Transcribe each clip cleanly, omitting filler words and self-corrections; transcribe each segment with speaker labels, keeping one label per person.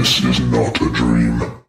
Speaker 1: This is not a dream.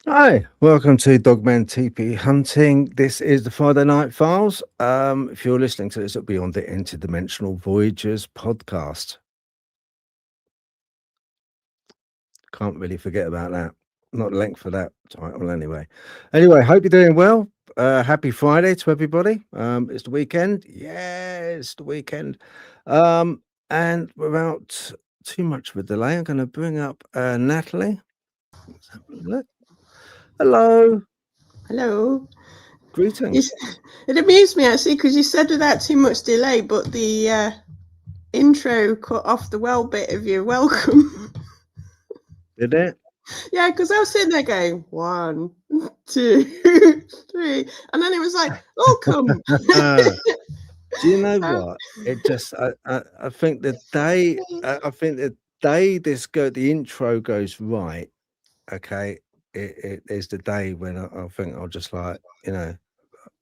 Speaker 2: Hi, welcome to Dogman TP Hunting. This is the Friday Night Files. If you're listening to this, it'll be on the Interdimensional Voyagers podcast. Can't really forget about that. Not the length for that title anyway. Anyway, hope you're doing well. Happy Friday to everybody. It's the weekend. Yeah, it's the weekend. And without too much of a delay, I'm going to bring up Natalie. Let's have a look. Hello.
Speaker 3: Hello.
Speaker 2: Greetings.
Speaker 3: It amused me actually because you said without too much delay, but the intro cut off the well bit of your welcome.
Speaker 2: Did it?
Speaker 3: Yeah, because I was sitting there going 1, 2, 3, and then it was like welcome.
Speaker 2: Do you know what? It just I think the day the intro goes right. Okay. It is the day when I think I'll just like,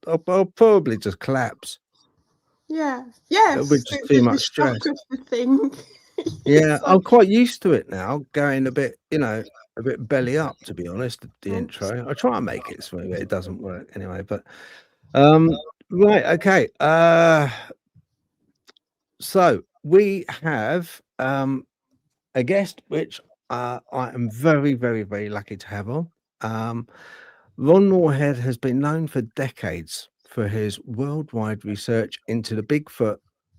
Speaker 2: I'll probably just collapse.
Speaker 3: Yeah. Yes.
Speaker 2: It'll be just too much stress.
Speaker 3: Thing.
Speaker 2: Yeah, I'm quite used to it now, going a bit belly up, to be honest, the intro. I try and make it smooth, but it doesn't work anyway. But right, okay. So we have a guest which I am very, very, very lucky to have on. Ron Morehead has been known for decades for his worldwide research into the Bigfoot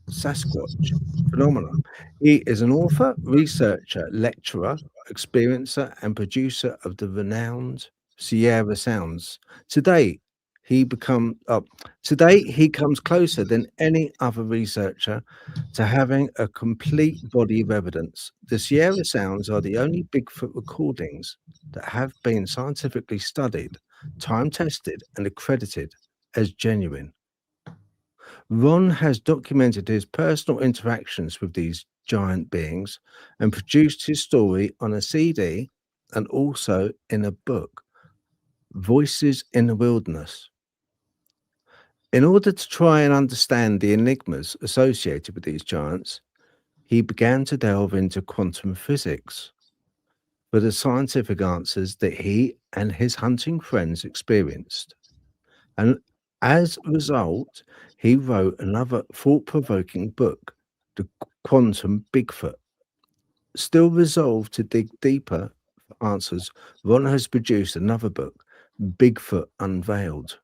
Speaker 2: Sasquatch phenomenon. He is an author, researcher, lecturer, experiencer, and producer of the renowned Sierra Sounds. Today, he comes closer than any other researcher to having a complete body of evidence. The Sierra Sounds are the only Bigfoot recordings that have been scientifically studied, time-tested, and accredited as genuine. Ron has documented his personal interactions with these giant beings and produced his story on a CD and also in a book, Voices in the Wilderness. In order to try and understand the enigmas associated with these giants, he began to delve into quantum physics for the scientific answers that he and his hunting friends experienced. And as a result, he wrote another thought-provoking book, The Quantum Bigfoot. Still resolved to dig deeper for answers, Ron has produced another book, Bigfoot Unveiled.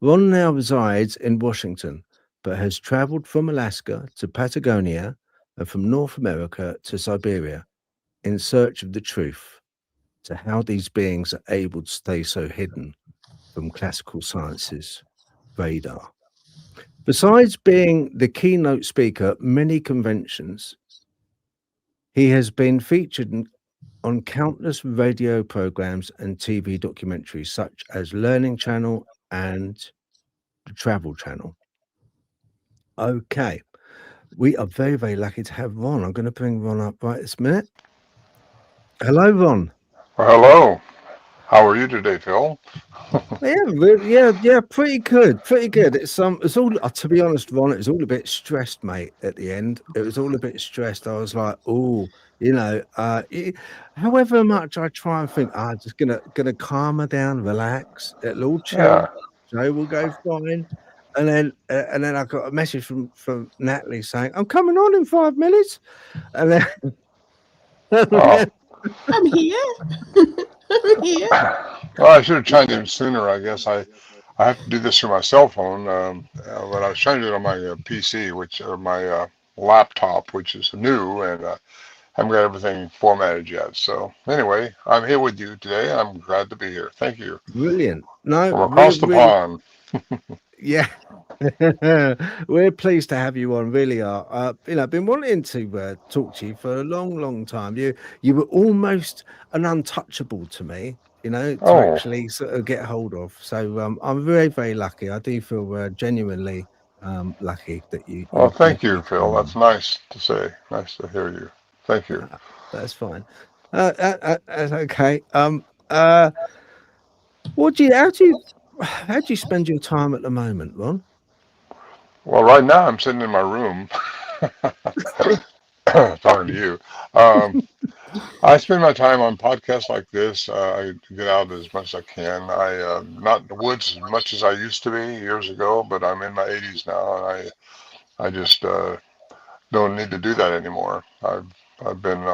Speaker 2: Ron now resides in Washington, but has traveled from Alaska to Patagonia and from North America to Siberia in search of the truth to how these beings are able to stay so hidden from classical science's radar. Besides being the keynote speaker at many conventions, he has been featured on countless radio programs and TV documentaries such as Learning Channel and the Travel Channel. Okay, we are very, very lucky to have Ron. I'm going to bring Ron up right this minute. Hello, Ron.
Speaker 1: Well, hello. How are you today, Phil?
Speaker 2: Yeah, pretty good, pretty good. It's all. To be honest, Ron, it was all a bit stressed, mate. At the end, it was all a bit stressed. I was like, oh, however much I try and think, I'm just gonna calm her down, relax, it'll all chill.
Speaker 1: Yeah.
Speaker 2: Show will go fine. And then I got a message from Natalie saying, I'm coming on in 5 minutes. And then,
Speaker 1: Oh.
Speaker 3: I'm here. I'm here.
Speaker 1: Well, I should have chimed in sooner. I guess I have to do this through my cell phone, but I was trying to do it on my PC, my laptop, which is new, and haven't got everything formatted yet. So anyway, I'm here with you today. I'm glad to be here. Thank you.
Speaker 2: Brilliant. No,
Speaker 1: From across the pond.
Speaker 2: Yeah. We're pleased to have you on, really are. I've been wanting to talk to you for a long, long time. You were almost an untouchable to me, to actually sort of get hold of. So I'm very, very lucky. I do feel genuinely lucky that you.
Speaker 1: Oh, thank you, Phil. That's nice to say. Nice to hear you. Thank you.
Speaker 2: That's fine. That's okay. How do you spend your time at the moment, Ron?
Speaker 1: Well, right now I'm sitting in my room talking to you. I spend my time on podcasts like this. I get out as much as I can. Not in the woods as much as I used to be years ago, but I'm in my 80s now, and I just don't need to do that anymore. I've been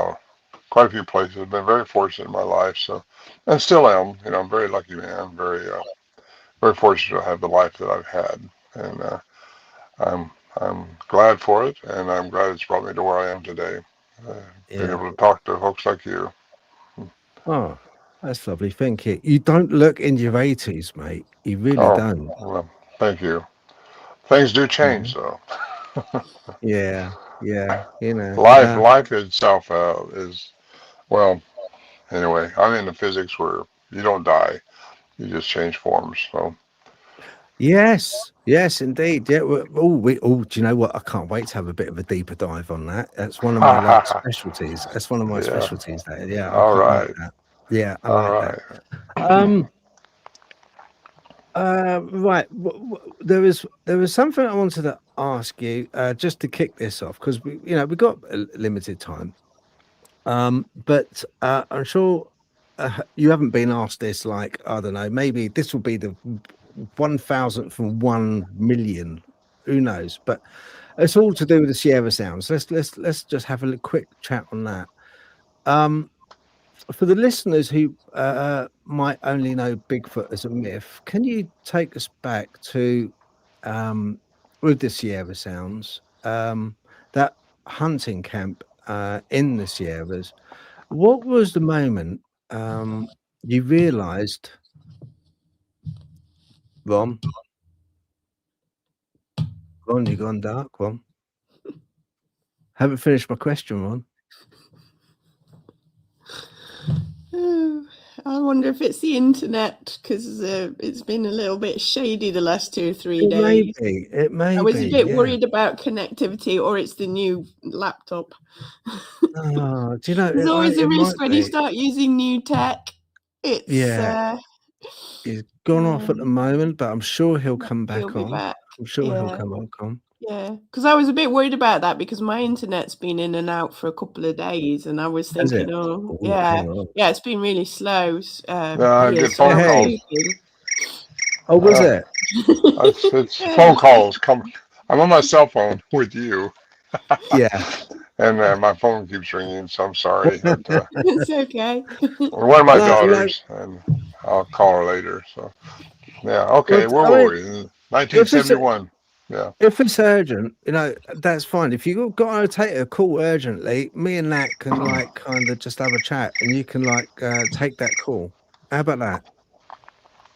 Speaker 1: quite a few places. I've been very fortunate in my life, and still am. I'm a very lucky man. Very very fortunate to have the life that I've had, and I'm glad for it, and I'm glad it's brought me to where I am today. Being able to talk to folks like you.
Speaker 2: Oh, that's lovely. Thank you. You don't look in your 80s, mate. You really don't.
Speaker 1: Well, thank you. Things do change, though.
Speaker 2: Yeah.
Speaker 1: Life itself is, well, anyway, I'm into physics where you don't die, you just change forms. So.
Speaker 2: Yes, indeed. Yeah. Do you know what? I can't wait to have a bit of a deeper dive on that. That's one of my specialties. That's one of my specialties. There. Yeah.
Speaker 1: All right.
Speaker 2: That. Yeah, I like that. Right. There was something I wanted to ask you just to kick this off, because we got a limited time. But I'm sure you haven't been asked this. Like, I don't know. Maybe this will be the 1,000th from 1 million. Who knows? But it's all to do with the Sierra sounds. Let's just have a quick chat on that. For the listeners who might only know Bigfoot as a myth, can you take us back to with the Sierra sounds, that hunting camp in the Sierras? What was the moment you realized, Ron, you gone dark, Ron? Haven't finished my question, Ron.
Speaker 3: I wonder if it's the internet, because it's been a little bit shady the last 2 or 3 days.
Speaker 2: It may be.
Speaker 3: I was a bit worried about connectivity, or it's the new laptop.
Speaker 2: Oh, do you know?
Speaker 3: There's always a risk when you start using new tech. It's
Speaker 2: he's gone off at the moment, but I'm sure he'll come back on. I'm sure he'll come on.
Speaker 3: Yeah, because I was a bit worried about that, because my internet's been in and out for a couple of days, and I was thinking, it's been really slow.
Speaker 1: Good phone calls.
Speaker 2: Oh, was it?
Speaker 1: It's phone calls. I'm on my cell phone with you.
Speaker 2: Yeah.
Speaker 1: And my phone keeps ringing, so I'm sorry. But,
Speaker 3: it's okay.
Speaker 1: One of my daughters, and I'll call her later. So, yeah, okay. Where were we? 1971. Yeah.
Speaker 2: If it's urgent, that's fine. If you've got to take a call urgently, me and Nat can kind of just have a chat, and you can take that call. How about that?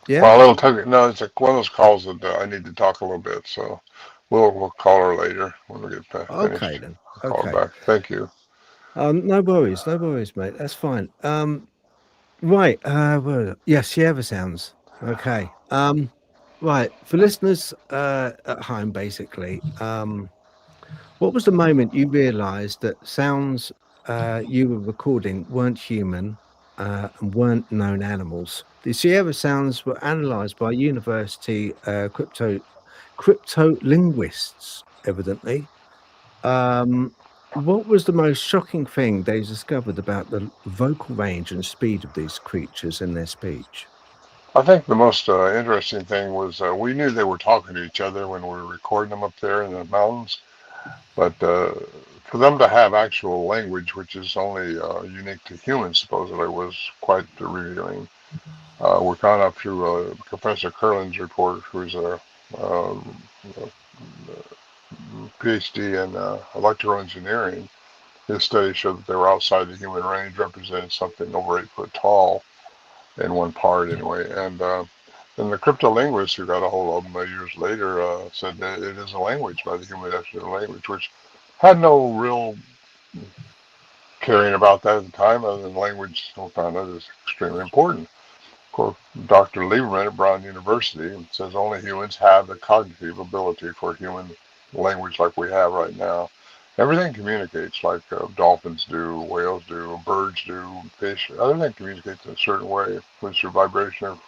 Speaker 2: Yeah.
Speaker 1: Well, it'll take. No, it's one of those calls that I need to talk a little bit. So we'll call her later when we get back.
Speaker 2: Okay then.
Speaker 1: I'll call back. Thank you.
Speaker 2: No worries, mate. That's fine. Right. Sierra sounds. Okay. Right, for listeners at home, basically, What was the moment you realised that sounds you were recording weren't human and weren't known animals? The Sierra sounds were analysed by university crypto linguists, evidently. Um, what was the most shocking thing they discovered about the vocal range and speed of these creatures in their speech?
Speaker 1: I think the most interesting thing was we knew they were talking to each other when we were recording them up there in the mountains, but for them to have actual language, which is only unique to humans, supposedly, was quite revealing. We found out through Professor Curlin's report, who's a PhD in electrical engineering. His study showed that they were outside the human range, representing something over 8 foot tall in one part anyway. And then the cryptolinguist who got a hold of them years later said that it is a language by the human definition of language, which had no real caring about that at the time, other than language still found out is extremely important. Of course, Dr. Lieberman at Brown University says only humans have the cognitive ability for human language like we have right now. Everything communicates like dolphins do, whales do, birds do, fish. Everything communicates in a certain way, with your vibration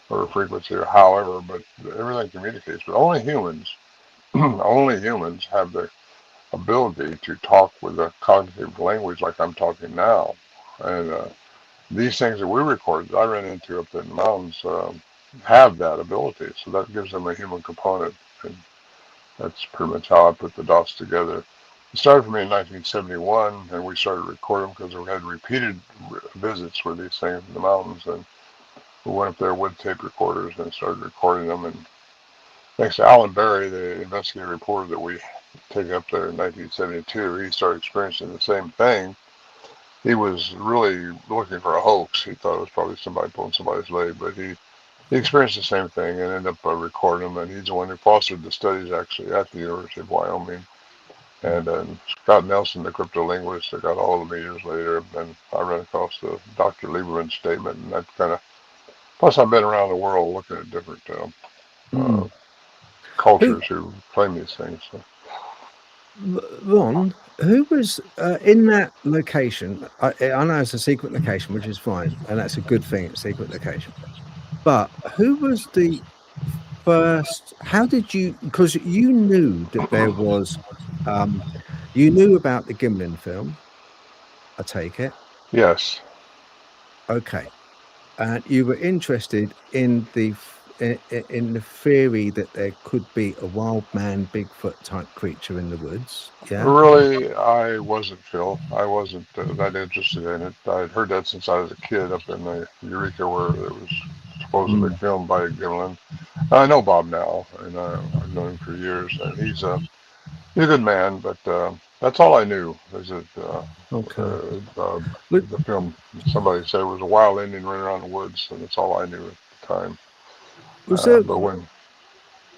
Speaker 1: or frequency or however, but everything communicates. But only humans, only humans have the ability to talk with a cognitive language like I'm talking now. And these things that we recorded, I ran into up in the mountains, have that ability. So that gives them a human component. And that's pretty much how I put the dots together. It started for me in 1971, and we started recording because we had repeated visits with these things in the mountains. And we went up there with tape recorders and started recording them. And thanks to Alan Berry, the investigative reporter that we took up there in 1972, he started experiencing the same thing. He was really looking for a hoax. He thought it was probably somebody pulling somebody's leg, but he experienced the same thing and ended up recording them. And he's the one who fostered the studies actually at the University of Wyoming. And Scott Nelson, the cryptolinguist, that got a hold of me years later, and I ran across the Dr. Lieberman statement, and that kind of. Plus, I've been around the world looking at different cultures who claim these things. So.
Speaker 2: Ron, who was in that location? I know it's a secret location, which is fine, and that's a good thing. It's a secret location. But who was the first? How did you? Because you knew that there was, you knew about the Gimlin film. I take it.
Speaker 1: Yes.
Speaker 2: Okay, and you were interested in the theory that there could be a wild man, Bigfoot type creature in the woods. Yeah.
Speaker 1: Really, I wasn't, Phil. I wasn't that interested in it. I'd heard that since I was a kid up in the Eureka where it was supposedly filmed by Gimlin. I know Bob now, and I've known him for years, and he's a good man, but that's all I knew. Is that the film, somebody said it was a wild Indian running around the woods, and that's all I knew at the time.
Speaker 2: Was there,
Speaker 1: but when,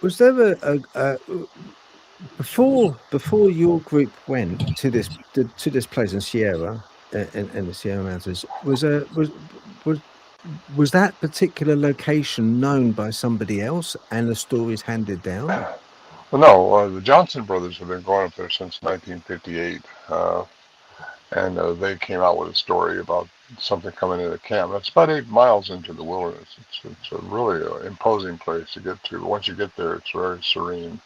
Speaker 2: was there a before your group went to this place in Sierra in the Sierra Mountains, was that particular location known by somebody else and the stories handed down?
Speaker 1: Well, no, the Johnson brothers have been going up there since 1958, and they came out with a story about something coming into camp. That's about 8 miles into the wilderness. It's a really imposing place to get to. Once you get there, it's very serene.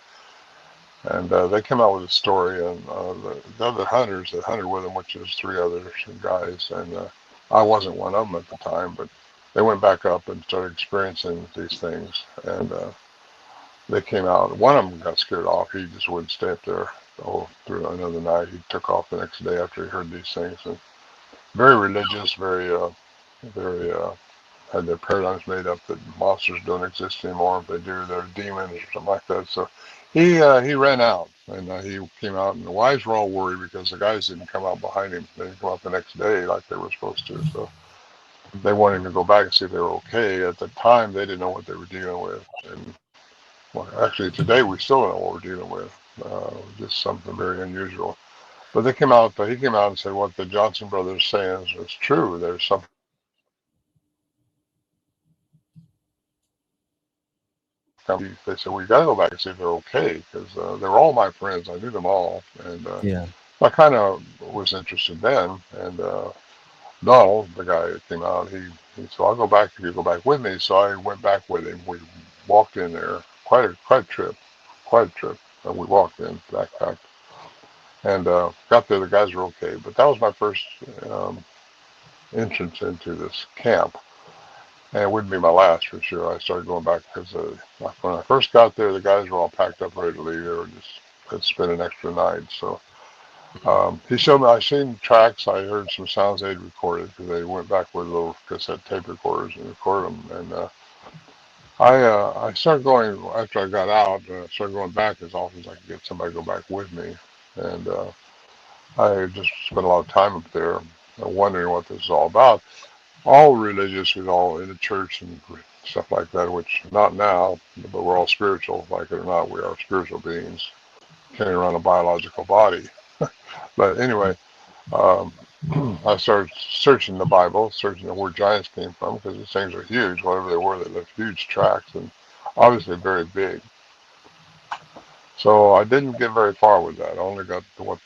Speaker 1: And they came out with a story, and the other hunters that hunted with them, which is 3 other guys, and I wasn't one of them at the time, but they went back up and started experiencing these things, and they came out. One of them got scared off. He just wouldn't stay up there through another night. He took off the next day after he heard these things. And very religious, very had their paradigms made up that monsters don't exist anymore. If they do, they're demons or something like that. So he ran out, and he came out, and the wives were all worried because the guys didn't come out behind him. They didn't come out the next day like they were supposed to. So they wanted him to go back and see if they were okay. At the time, they didn't know what they were dealing with. And well, actually, today we still don't know what we're dealing with. Just something very unusual. But they came out. He came out and said what the Johnson brothers saying is true. There's something. they said, "We got to go back and see if they're okay," because they were all my friends. I knew them all, and I kind of was interested then. And Donald, the guy that came out, he said, "I'll go back if you go back with me." So I went back with him. We walked in there, quite a trip. And we walked in, backpacked, and got there. The guys were okay, but that was my first entrance into this camp. And it wouldn't be my last for sure. I started going back because when I first got there, the guys were all packed up ready to leave. They were just had spent an extra night. So he showed me. I seen tracks. I heard some sounds they'd recorded because they went back with little cassette tape recorders and recorded them. And I started going after I got out. Started going back as often as I could get somebody to go back with me. And I just spent a lot of time up there wondering what this is all about. All religious, we're all in the church and stuff like that, which not now, but we're all spiritual, like it or not, we are spiritual beings carrying around a biological body. But anyway, I started searching the Bible, searching where giants came from, because these things are huge. Whatever they were, they left huge tracks and obviously very big. So I didn't get very far with that. I only got to what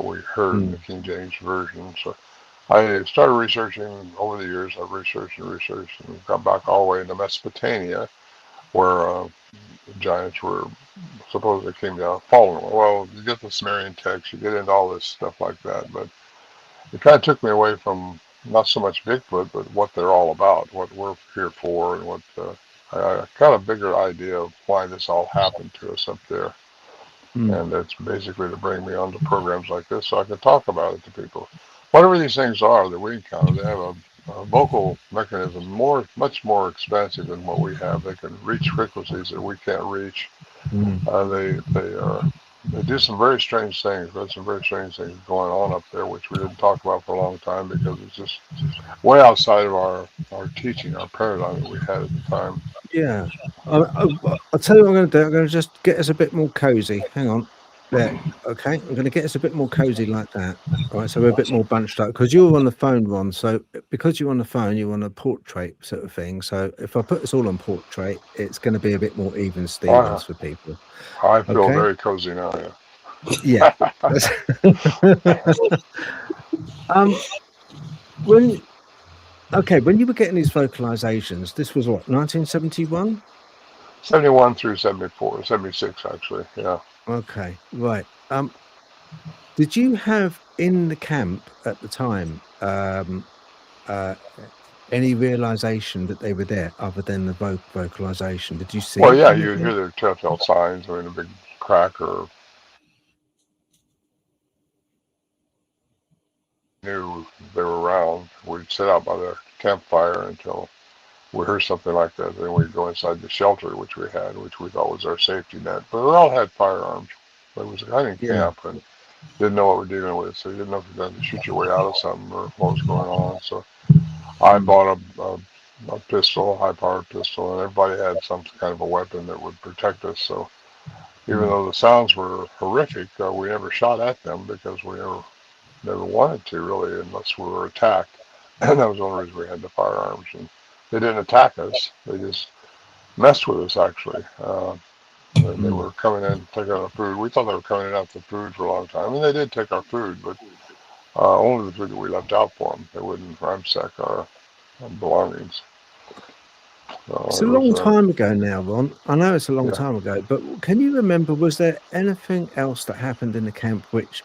Speaker 1: we heard in the King James Version. So I started researching over the years. I've researched and got back all the way into Mesopotamia, where giants were supposedly came down, fallen. Well, you get the Sumerian text, you get into all this stuff like that, but it kind of took me away from not so much Bigfoot, but what they're all about, what we're here for, and what I got a bigger idea of why this all happened to us up there. And it's basically to bring me onto programs like this so I can talk about it to people. Whatever these things are that we encounter, they have a vocal mechanism much more expansive than what we have. They can reach frequencies that we can't reach. They do some very strange things. There's some very strange things going on up there, which we didn't talk about for a long time because it's just way outside of our teaching, our paradigm that we had at the time.
Speaker 2: Yeah. I'll tell you what I'm going to do. I'm going to just get us a bit more cozy. Hang on. There. Okay. I'm going to get us a bit more cozy like that. All right. So we're a bit more bunched up because you were on the phone, Ron. So because you're on the phone, you're on a portrait sort of thing. So if I put us all on portrait, it's going to be a bit more even Stevens for people.
Speaker 1: I feel very cozy now.
Speaker 2: Yeah. When you were getting these vocalizations, this was what, 1971?
Speaker 1: 71 through 74, 76 actually, yeah.
Speaker 2: Okay, right. Did you have in the camp at the time any realization that they were there other than the vocalization? Did you see?
Speaker 1: Well, yeah, you hear their telltale signs, or in a big crack, or knew they were around. We'd sit out by the campfire until we heard something like that. Then we'd go inside the shelter, which we thought was our safety net. But we all had firearms. It was a hunting camp, and didn't know what we're dealing with. So you didn't know if you're going to shoot your way out of something or what was going on. So I bought a pistol, a high-powered pistol, and everybody had some kind of a weapon that would protect us. So even though the sounds were horrific, we never shot at them because we never wanted to, really, unless we were attacked. And that was the only reason we had the firearms. And they didn't attack us. They just messed with us, actually. And they were coming in taking our food. We thought they were coming in after food for a long time. I mean, they did take our food, but only the food that we left out for them. They wouldn't ransack our belongings.
Speaker 2: It's a long time ago now, Ron. I know it's a long time ago, but can you remember, was there anything else that happened in the camp which,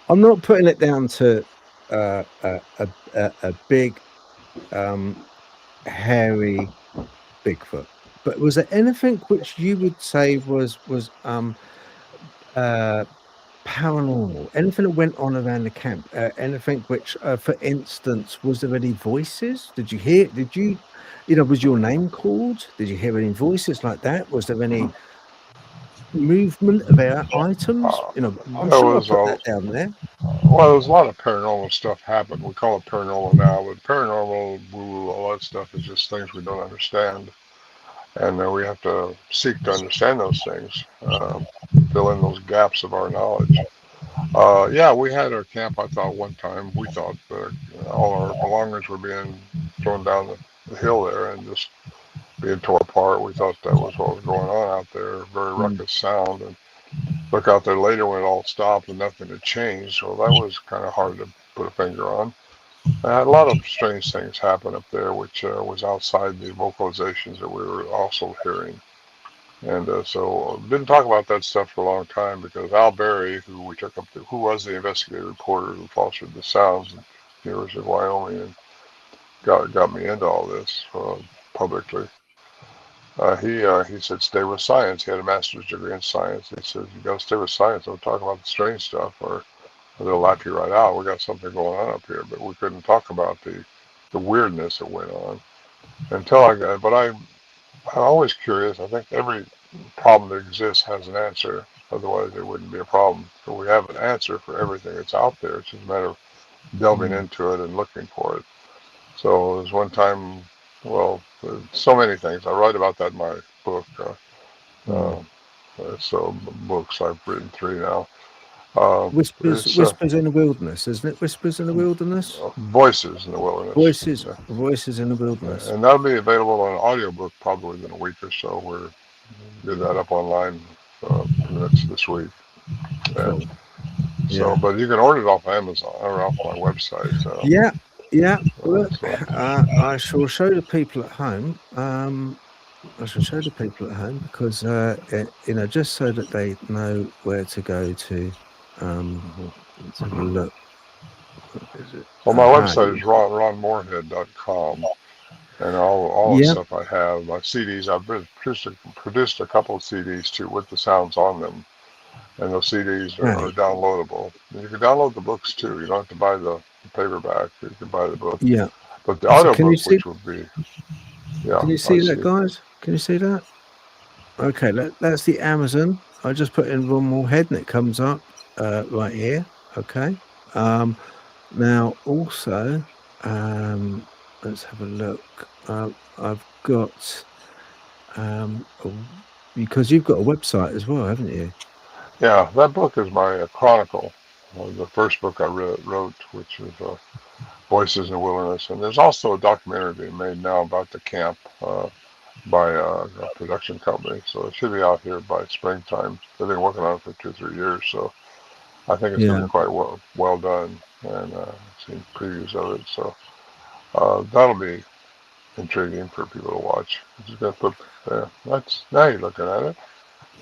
Speaker 2: I'm not putting it down to a big, hairy Bigfoot, but was there anything which you would say was paranormal? Anything that went on around the camp? Anything which, for instance, was there any voices? Did you hear? Was your name called? Did you hear any voices like that? Was there any movement of our items? I'm sure I put that down there.
Speaker 1: Well, there's a lot of paranormal stuff happened. We call it paranormal now, but paranormal, all that stuff is just things we don't understand. And we have to seek to understand those things, fill in those gaps of our knowledge. We had our camp, I thought one time, we thought all our belongings were being thrown down the hill there, and just being tore apart. We thought that was what was going on out there, very ruckus sound. And look out there later when it all stopped and nothing had changed. So that was kind of hard to put a finger on. A lot of strange things happened up there, which was outside the vocalizations that we were also hearing. And so didn't talk about that stuff for a long time because Al Berry, who we took up to, who was the investigative reporter who fostered the sounds at the University of Wyoming and got me into all this publicly. He said stay with science. He had a master's degree in science. He said you got to stay with science. Don't talk about the strange stuff or they'll laugh you right out. We got something going on up here, but we couldn't talk about the weirdness that went on until I got. But I'm always curious. I think every problem that exists has an answer. Otherwise, it wouldn't be a problem. So we have an answer for everything that's out there. It's just a matter of delving into it and looking for it. So there's one time, well, so many things. I write about that in my book. So books, I've written 3 now.
Speaker 2: Whispers in the Wilderness, isn't it? Whispers in the Wilderness?
Speaker 1: Voices in the Wilderness.
Speaker 2: Voices in the Wilderness.
Speaker 1: And that'll be available on audiobook probably within a week or so. We're getting that up online this week.
Speaker 2: Cool.
Speaker 1: So, but you can order it off Amazon or off my website.
Speaker 2: Yeah. Look, I shall show the people at home. Because just so that they know where to go to. Let's have a look. What is it?
Speaker 1: Well, my website is ronmorehead.com, and all the stuff I have, my CDs. I've produced a couple of CDs too with the sounds on them, and those CDs are downloadable. You can download the books too. You don't have to buy the paperback. You can buy the book.
Speaker 2: Yeah.
Speaker 1: But the audiobook, which would be,
Speaker 2: Can you see that, guys? Can you see that? Okay, that's the Amazon. I just put in Ron Morehead and it comes up right here. Okay. Now also, let's have a look. I've got because you've got a website as well, haven't you?
Speaker 1: Yeah, that book is my chronicle. The first book I wrote, which is Voices in the Wilderness, and there's also a documentary being made now about the camp by a production company. So it should be out here by springtime. They've been working on it for 2 or 3 years, so I think it's going to be quite well done, and I've seen previews of it. So that'll be intriguing for people to watch. I'm just going to put there. Now you're looking at it.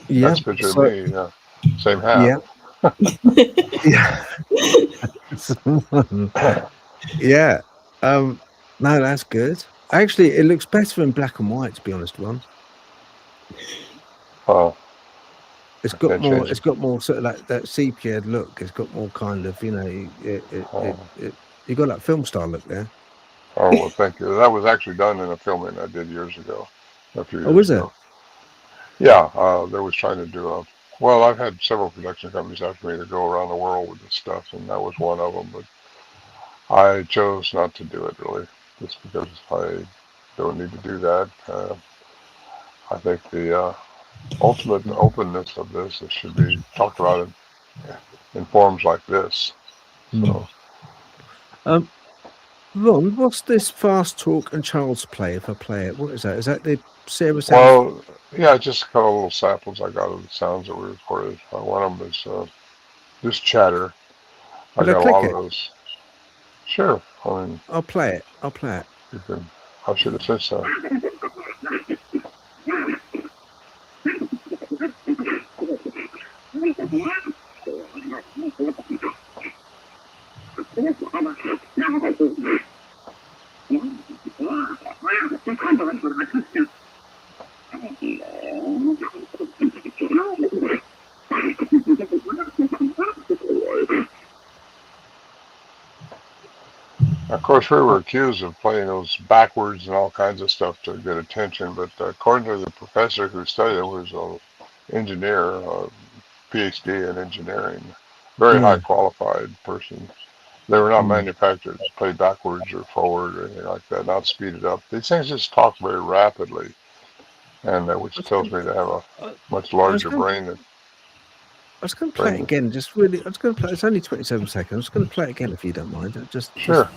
Speaker 2: Yeah.
Speaker 1: That's a picture of me. Yeah. Same hat.
Speaker 2: Yeah. No, that's good. Actually, it looks better in black and white, to be honest, Ron.
Speaker 1: Oh.
Speaker 2: It's got more. It's got more sort of like that sepia look. It's got more kind of, you got that film style look there.
Speaker 1: Oh, well, thank you. That was actually done in a filming I did years ago. A few years
Speaker 2: was
Speaker 1: ago.
Speaker 2: it?
Speaker 1: Yeah, they was trying to do well, I've had several production companies after me to go around the world with this stuff, and that was one of them, but I chose not to do it, really, just because I don't need to do that. I think the ultimate openness of this, it should be talked about in forms like this. So.
Speaker 2: Ron, what's this fast talk and child's play? If I play it, what is that? Is that the series?
Speaker 1: Well, yeah, just a couple of little samples I got of the sounds that we recorded. One of them is just chatter. I got a lot of those. Sure. I mean,
Speaker 2: I'll play it.
Speaker 1: You can. I should have said so. Of course, we were accused of playing those backwards and all kinds of stuff to get attention, but according to the professor who studied it, was an engineer, a PhD in engineering, very high qualified person. They were not manufactured to play backwards or forward or anything like that, not speeded up. These things just talk very rapidly, and which tells me they have a much larger brain than.
Speaker 2: I was going to play it again, just really. I was going to play. It's only 27 seconds. I was going to play it again if you don't mind.
Speaker 1: Sure.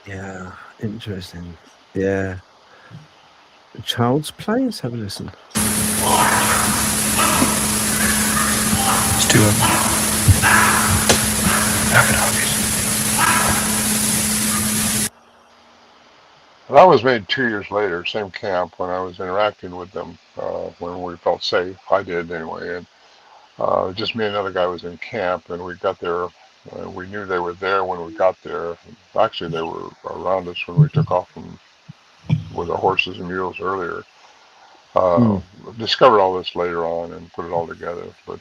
Speaker 2: Yeah, interesting. Yeah. Child's Play, let's have a listen.
Speaker 4: Let's do it.
Speaker 1: That was made 2 years later, same camp, when I was interacting with them, when we felt safe. I did anyway. And just me and another guy was in camp, and we got there. We knew they were there when we got there. Actually, they were around us when we took off with our horses and mules earlier. Discovered all this later on and put it all together. But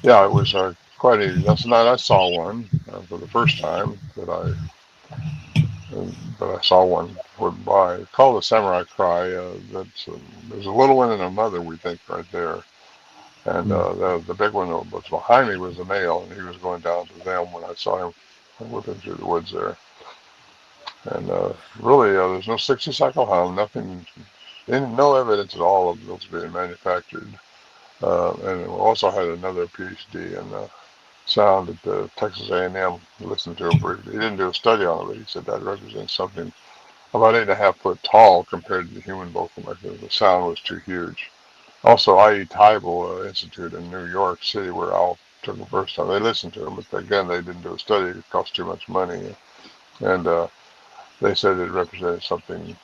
Speaker 1: yeah, it was quite a. That's not. I saw one for the first time but I saw one went by. Called the Samurai Cry. There's a little one and a mother, we think, right there. And the big one that was behind me was the male, and he was going down to them when I saw him whipping through the woods there. And really, there's no 60-cycle hum, nothing, no evidence at all of those being manufactured. And we also had another PhD in sound at the Texas A&M. Listened to him briefly. He didn't do a study on it, but he said that represents something about 8.5 foot tall compared to the human vocal mechanism. The sound was too huge. Also, I.E. Tybal Institute in New York City, where Al took the first time. They listened to him, but again, they didn't do a study. It cost too much money. And they said it represented something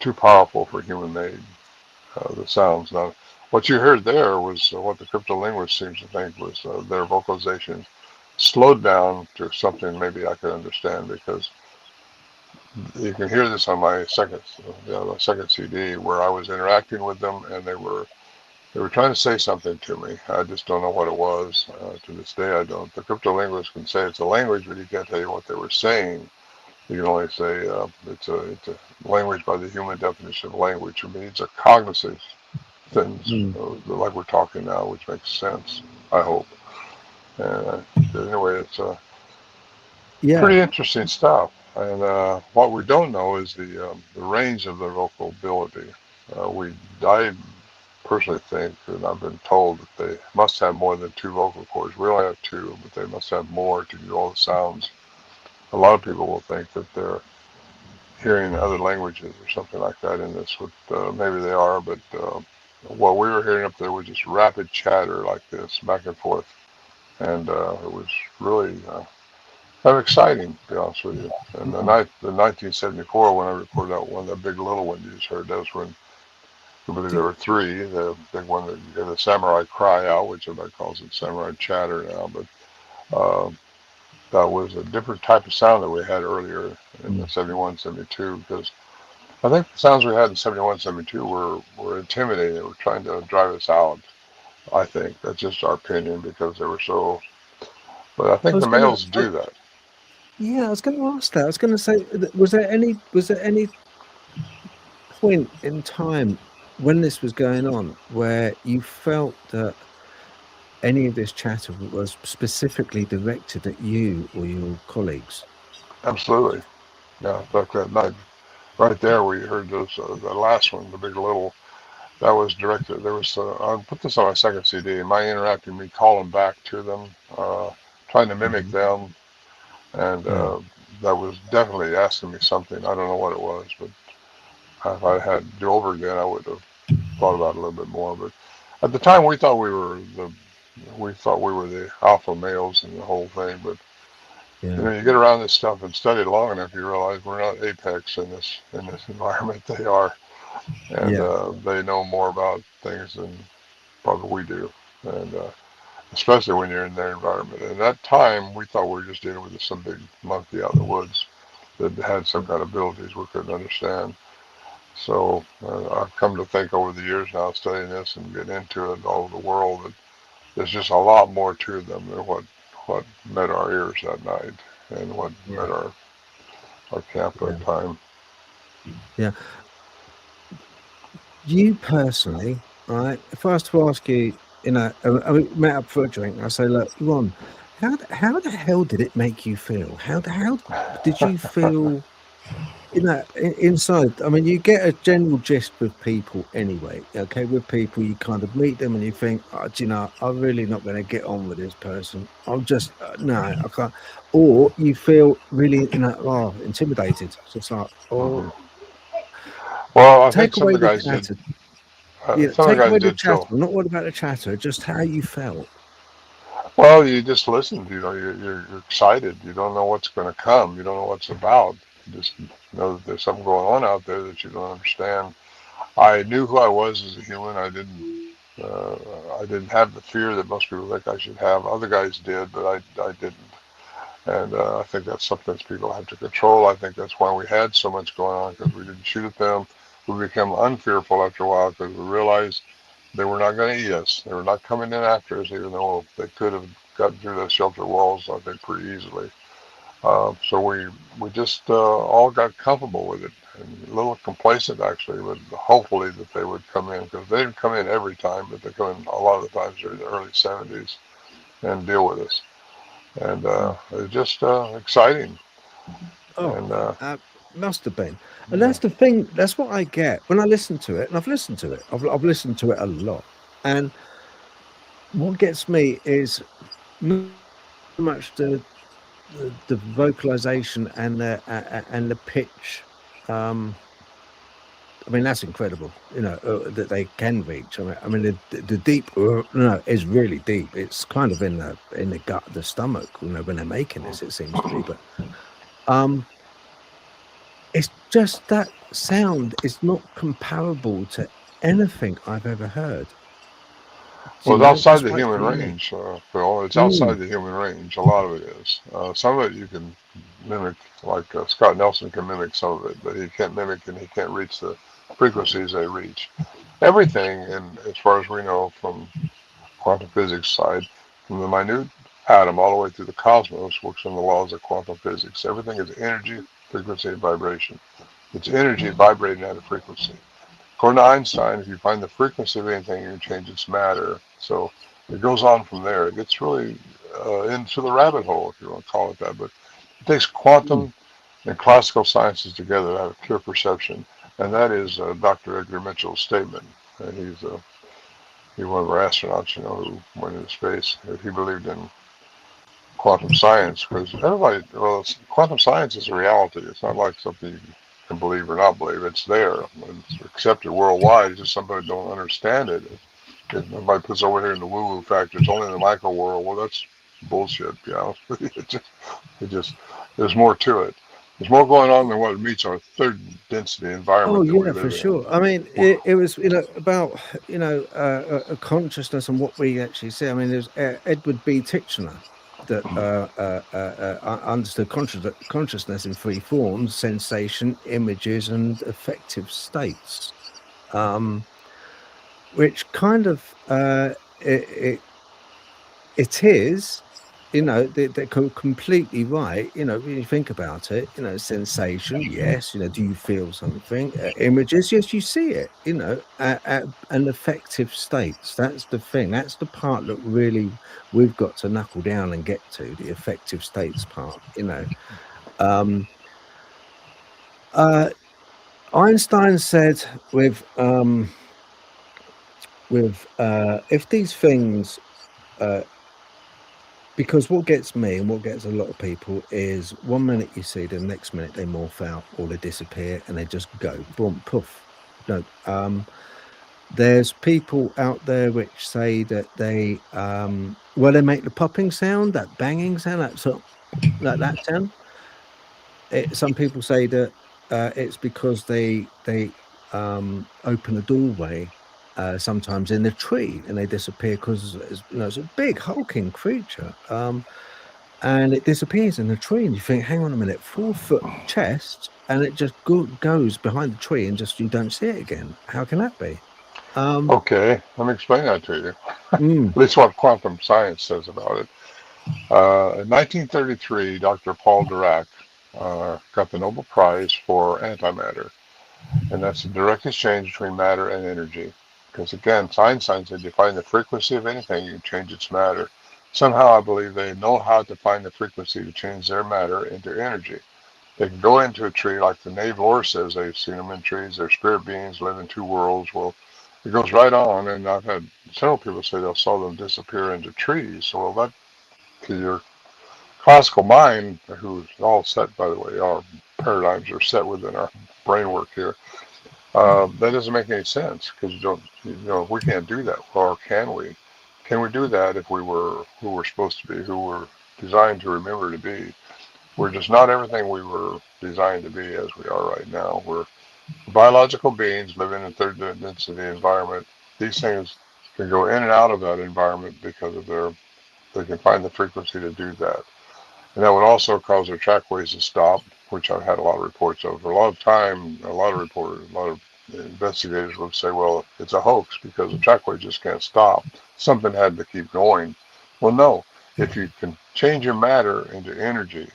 Speaker 1: too powerful for human-made, the sounds. Now, what you heard there was what the cryptolinguist seems to think was their vocalizations slowed down to something maybe I could understand, because you can hear this on my second CD, where I was interacting with them, and they were trying to say something to me. I just don't know what it was. To this day, I don't. The cryptolinguist can say it's a language, but he can't tell you what they were saying. You can only say it's a language by the human definition of language. It means a cognitive things like we're talking now, which makes sense, I hope. And anyway, it's pretty interesting stuff. And what we don't know is the range of their vocal ability. I personally think, and I've been told, that they must have more than 2 vocal cords. We only have 2, but they must have more to do all the sounds. A lot of people will think that they're hearing other languages or something like that in this. Maybe they are, but what we were hearing up there was just rapid chatter like this, back and forth. And it was really kind of exciting, to be honest with you. And the 1974, when I recorded that one, that big little one you just heard, that was when, I believe there were 3. The big one, the Samurai Cry Out, which everybody calls it Samurai Chatter now, but that was a different type of sound that we had earlier in the 71, 72, because I think the sounds we had in 71, 72 were intimidating. They were trying to drive us out, I think. That's just our opinion, because they were so, but I think the males do that.
Speaker 2: Yeah, I was going to ask that. I was going to say, was there any point in time when this was going on where you felt that any of this chatter was specifically directed at you or your colleagues?
Speaker 1: Absolutely. Yeah, in fact, that night, right there where you heard those, the last one, the big little, that was directed. There was, I put this on my second CD, my interacting, me calling back to them, trying to mimic them, and that was definitely asking me something. I don't know what it was, but if I had to do over again, I would have thought about it a little bit more. But at the time, we thought we were the alpha males in the whole thing. But you know, you get around this stuff and study it long enough, you realize we're not apex in this environment. They are, and they know more about things than probably we do, and especially when you're in their environment. And at that time, we thought we were just dealing with some big monkey out in the woods that had some kind of abilities we couldn't understand. So I've come to think over the years now, studying this and getting into it all over the world, that there's just a lot more to them than what met our ears that night and what met our camp at that time.
Speaker 2: Yeah. You personally, right? If I was to ask you, you know, I met up for a drink, I say, look, Ron, how the hell did it make you feel? How did you feel? Inside. I mean, you get a general gist with people anyway. Okay, with people, you kind of meet them and you think, oh, do you know, I'm really not going to get on with this person. I'm just no, I can't. Or you feel really, intimidated. It's just like,
Speaker 1: Well, I think
Speaker 2: take
Speaker 1: some
Speaker 2: away
Speaker 1: of the
Speaker 2: the
Speaker 1: guys did.
Speaker 2: chatter.
Speaker 1: Some of
Speaker 2: Take
Speaker 1: the
Speaker 2: away
Speaker 1: guys
Speaker 2: the
Speaker 1: did
Speaker 2: chatter.
Speaker 1: feel.
Speaker 2: Not what about the chatter, just how you felt.
Speaker 1: Well, you just listened. You're excited. You don't know what's going to come. You don't know what's about. You just know that there's something going on out there that you don't understand. I knew who I was as a human. I didn't have the fear that most people think I should have. Other guys did, but I didn't. And I think that's something that people have to control. I think that's why we had so much going on, because we didn't shoot at them. We became unfearful after a while because we realized they were not going to eat us. They were not coming in after us, even though they could have gotten through those shelter walls, I think, pretty easily. So we just all got comfortable with it, and a little complacent actually, but hopefully that they would come in, because they didn't come in every time, but they come in a lot of the times during the early 70s and deal with us. And it's just exciting.
Speaker 2: Must have been. And that's the thing. That's what I get when I listen to it, and I've listened to it. I've listened to it a lot. And what gets me is not so much the vocalization and the pitch. I mean, that's incredible. That they can reach. I mean, the deep is really deep. It's kind of in the gut, the stomach. When they're making this, it seems to be. But it's just that sound is not comparable to anything I've ever heard.
Speaker 1: Well, it's outside the human range, Phil. It's outside the human range. A lot of it is. Some of it you can mimic, like Scott Nelson can mimic some of it, but he can't mimic and he can't reach the frequencies they reach. Everything, and as far as we know from quantum physics side, from the minute atom all the way through the cosmos, works on the laws of quantum physics. Everything is energy, frequency, and vibration. It's energy vibrating at a frequency. According to Einstein, if you find the frequency of anything, you can change its matter. So it goes on from there. It gets really into the rabbit hole, if you want to call it that. But it takes quantum and classical sciences together to have a pure perception. And that is Dr. Edgar Mitchell's statement. And he's one of our astronauts, who went into space. He believed in quantum science, because quantum science is a reality. It's not like something you can believe or not believe. It's there. It's accepted worldwide. It's just somebody don't understand it. Everybody puts over here in the woo-woo factor. It's only in the micro world. Well, that's bullshit. It just there's more to it. There's more going on than what meets our third density environment.
Speaker 2: Oh yeah, for sure. I mean, it was about a consciousness and what we actually see. I mean, there's Edward B. Titchener that understood consciousness in three forms: sensation, images, and affective states. Which kind of it is. They're completely right. When you think about it, sensation, yes. Do you feel something? Images, yes, you see it. And affective states. That's the thing. That's the part that really we've got to knuckle down and get to, the affective states part. Einstein said if these things. Because what gets me and what gets a lot of people is 1 minute you see them, next minute they morph out or they disappear and they just go boom, poof. There's people out there which say that they they make the popping sound, that banging sound, that sound. Some people say that it's because they open a doorway. Sometimes in the tree, and they disappear because it's a big hulking creature, and it disappears in the tree, and you think, hang on a minute, 4-foot chest, and it just goes behind the tree, and just you don't see it again. How can that be?
Speaker 1: Okay, let me explain that to you. At least what quantum science says about it. In 1933, Dr. Paul Dirac got the Nobel Prize for antimatter, and that's the direct exchange between matter and energy. Because again, Einstein said you find the frequency of anything, you change its matter. somehow I believe they know how to find the frequency to change their matter into energy. They can go into a tree, like the Nave lore says they've seen them in trees. They're spirit beings, live in two worlds. Well, it goes right on, and I've had several people say they'll saw them disappear into trees. Well, that, to your classical mind, who's all set, by the way, our paradigms are set within our brain work here. That doesn't make any sense, because we can't do that. Or can we? Can we do that if we were who we're supposed to be, who we're designed to remember to be? We're just not everything we were designed to be as we are right now. We're biological beings living in third density environment. These things can go in and out of that environment because of they can find the frequency to do that. And that would also cause their trackways to stop, which I've had a lot of reports of. For a lot of time, a lot of investigators would say, well, it's a hoax because the trackway just can't stop. Something had to keep going. Well, no. If you can change your matter into energy,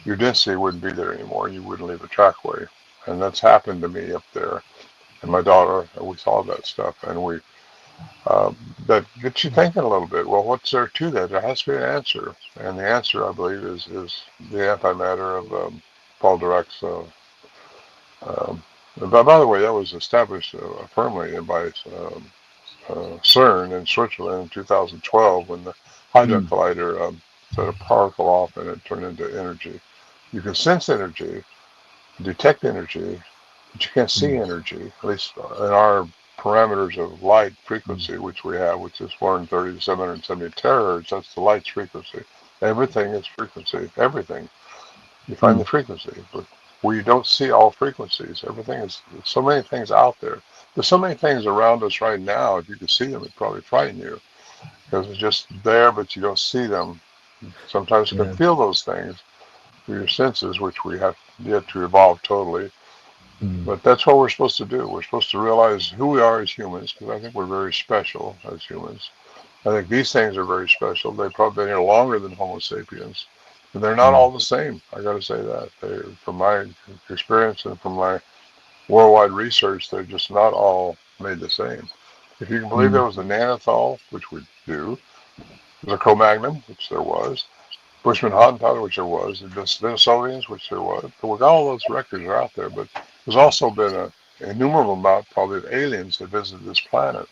Speaker 1: your density wouldn't be there anymore. You wouldn't leave a trackway. And that's happened to me up there. And my daughter, we saw that stuff. And that gets you thinking a little bit. Well, what's there to that? There has to be an answer. And the answer, I believe, is the antimatter of Paul Dirac's. By the way, that was established firmly by CERN in Switzerland in 2012 when the Hadron Collider set a particle off and it turned into energy. You can sense energy, detect energy, but you can't see energy, at least in our parameters of light frequency, which we have, which is 430 to 770 terahertz. That's the light's frequency. Everything is frequency. Everything. You find the frequency, but we don't see all frequencies. Everything is, so many things out there. There's so many things around us right now. If you could see them, it'd probably frighten you because it's just there, but you don't see them. Sometimes you can feel those things through your senses, which we have yet to evolve totally. But that's what we're supposed to do. We're supposed to realize who we are as humans, because I think we're very special as humans. I think these things are very special. They've probably been here longer than Homo sapiens. And they're not all the same. I got to say that. From my experience and from my worldwide research, they're just not all made the same. If you can believe there was a Neanderthal, which we do, there's a Cro-Magnon, which there was, Bushman Hottentot, which there was, the Denisovians, which there was. But all those records are out there. But there's also been an innumerable amount, probably, of aliens that visited this planet.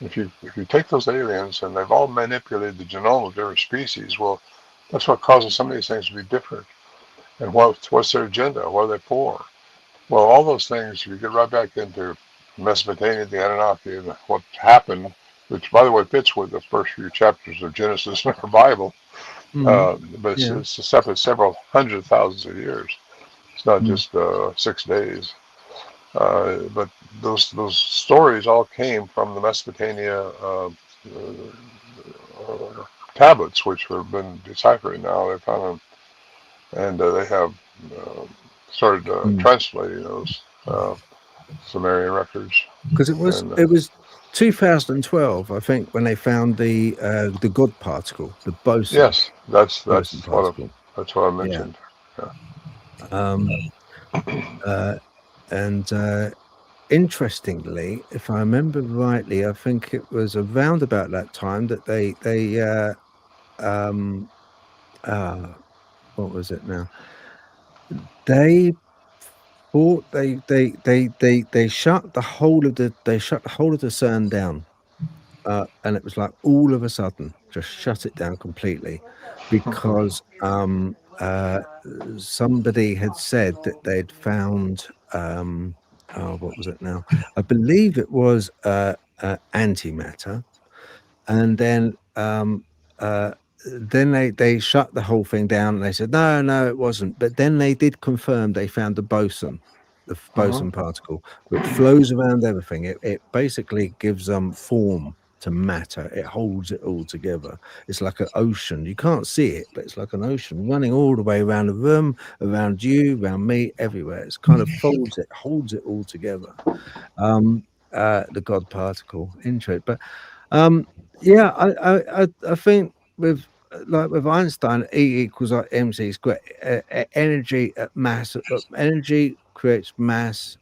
Speaker 1: If you take those aliens and they've all manipulated the genome of different species, well, that's what causes some of these things to be different. And what's their agenda? What are they for? Well, all those things, if you get right back into Mesopotamia, the Anunnaki, and what happened, which, by the way, fits with the first few chapters of Genesis in our Bible, but it's several hundred thousands of years. It's not just 6 days. But those stories all came from the Mesopotamia tablets, which have been deciphered now. They found them, and they have started translating those Sumerian records.
Speaker 2: Because it was 2012, I think, when they found the God particle, the boson.
Speaker 1: Yes, that's what I mentioned.
Speaker 2: And interestingly, if I remember rightly, I think it was around about that time that they what was it now? They thought they shut the whole of the CERN down, and it was like all of a sudden just shut it down completely because somebody had said that they'd found what was it now? I believe it was antimatter, and then they shut the whole thing down and they said no it wasn't, but then they did confirm they found the boson particle, which flows around everything. It basically gives form to matter. It holds it all together. It's like an ocean. You can't see it, but it's like an ocean running all the way around the room, around you, around me, everywhere. It's kind of holds it all together. The God particle into it. But I think with Einstein, E equals mc squared. Energy at mass. Energy creates mass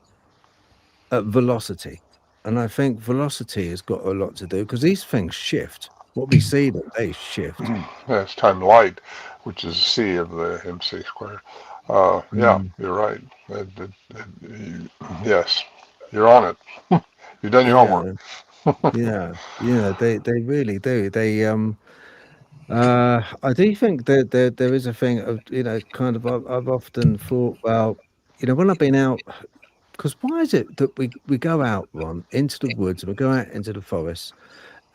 Speaker 2: at velocity. And I think velocity has got a lot to do because these things shift. what we see, they shift.
Speaker 1: Yeah, it's time light, which is C of the MC squared. Yeah, you're right. Yes, you're on it. You've done your homework.
Speaker 2: Yeah, they really do. I do think that there is a thing of, kind of, I've often thought, well, when I've been out, because why is it that we go out, Ron, into the woods, and we go out into the forest,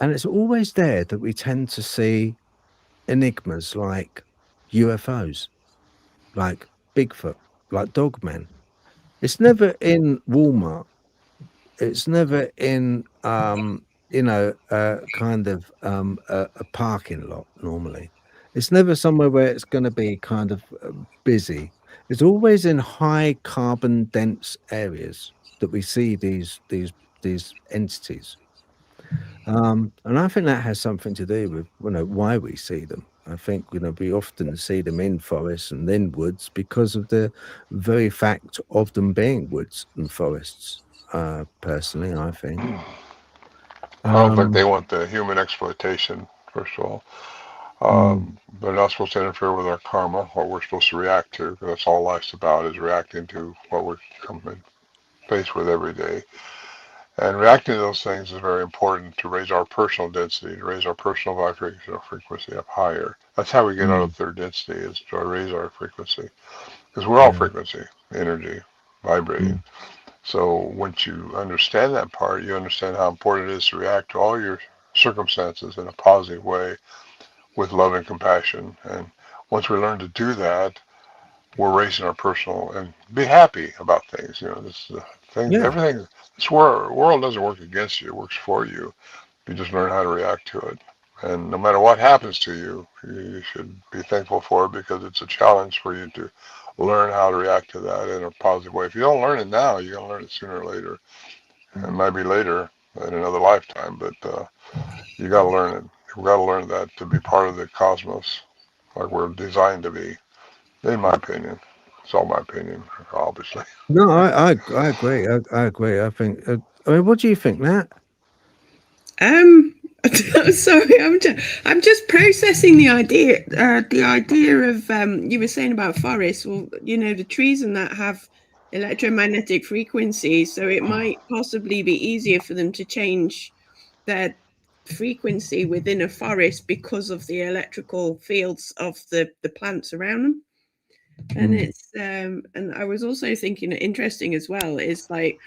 Speaker 2: and it's always there that we tend to see enigmas like UFOs, like Bigfoot, like Dogman. It's never in Walmart. It's never in kind of a parking lot normally. It's never somewhere where it's going to be kind of busy. It's always in high carbon dense areas that we see these entities. And I think that has something to do with why we see them. I think we often see them in forests and in woods because of the very fact of them being woods and forests. Personally, I think.
Speaker 1: I don't think they want the human exploitation, first of all. They're not supposed to interfere with our karma, what we're supposed to react to, because that's all life's about, is reacting to what we're coming faced with every day. And reacting to those things is very important to raise our personal density, to raise our personal vibrational frequency up higher. That's how we get out of third density, is to raise our frequency. Because we're all frequency, energy, vibrating. So once you understand that part, you understand how important it is to react to all your circumstances in a positive way with love and compassion. And once we learn to do that, we're raising our personal and be happy about things. This thing, everything. This world doesn't work against you; it works for you. You just learn how to react to it. And no matter what happens to you, you should be thankful for it, because it's a challenge for you to learn how to react to that in a positive way. If you don't learn it now, you're going to learn it sooner or later. It might be later in another lifetime, but you got to learn it. You've got to learn that to be part of the cosmos, like we're designed to be, in my opinion. It's all my opinion, obviously.
Speaker 2: No, I agree. I agree. I think. I mean, what do you think, Nat?
Speaker 3: Sorry, I'm just processing the idea. The idea of you were saying about forests. Well, the trees and that have electromagnetic frequencies, so it might possibly be easier for them to change their frequency within a forest because of the electrical fields of the plants around them. And it's and I was also thinking, interesting as well, is like,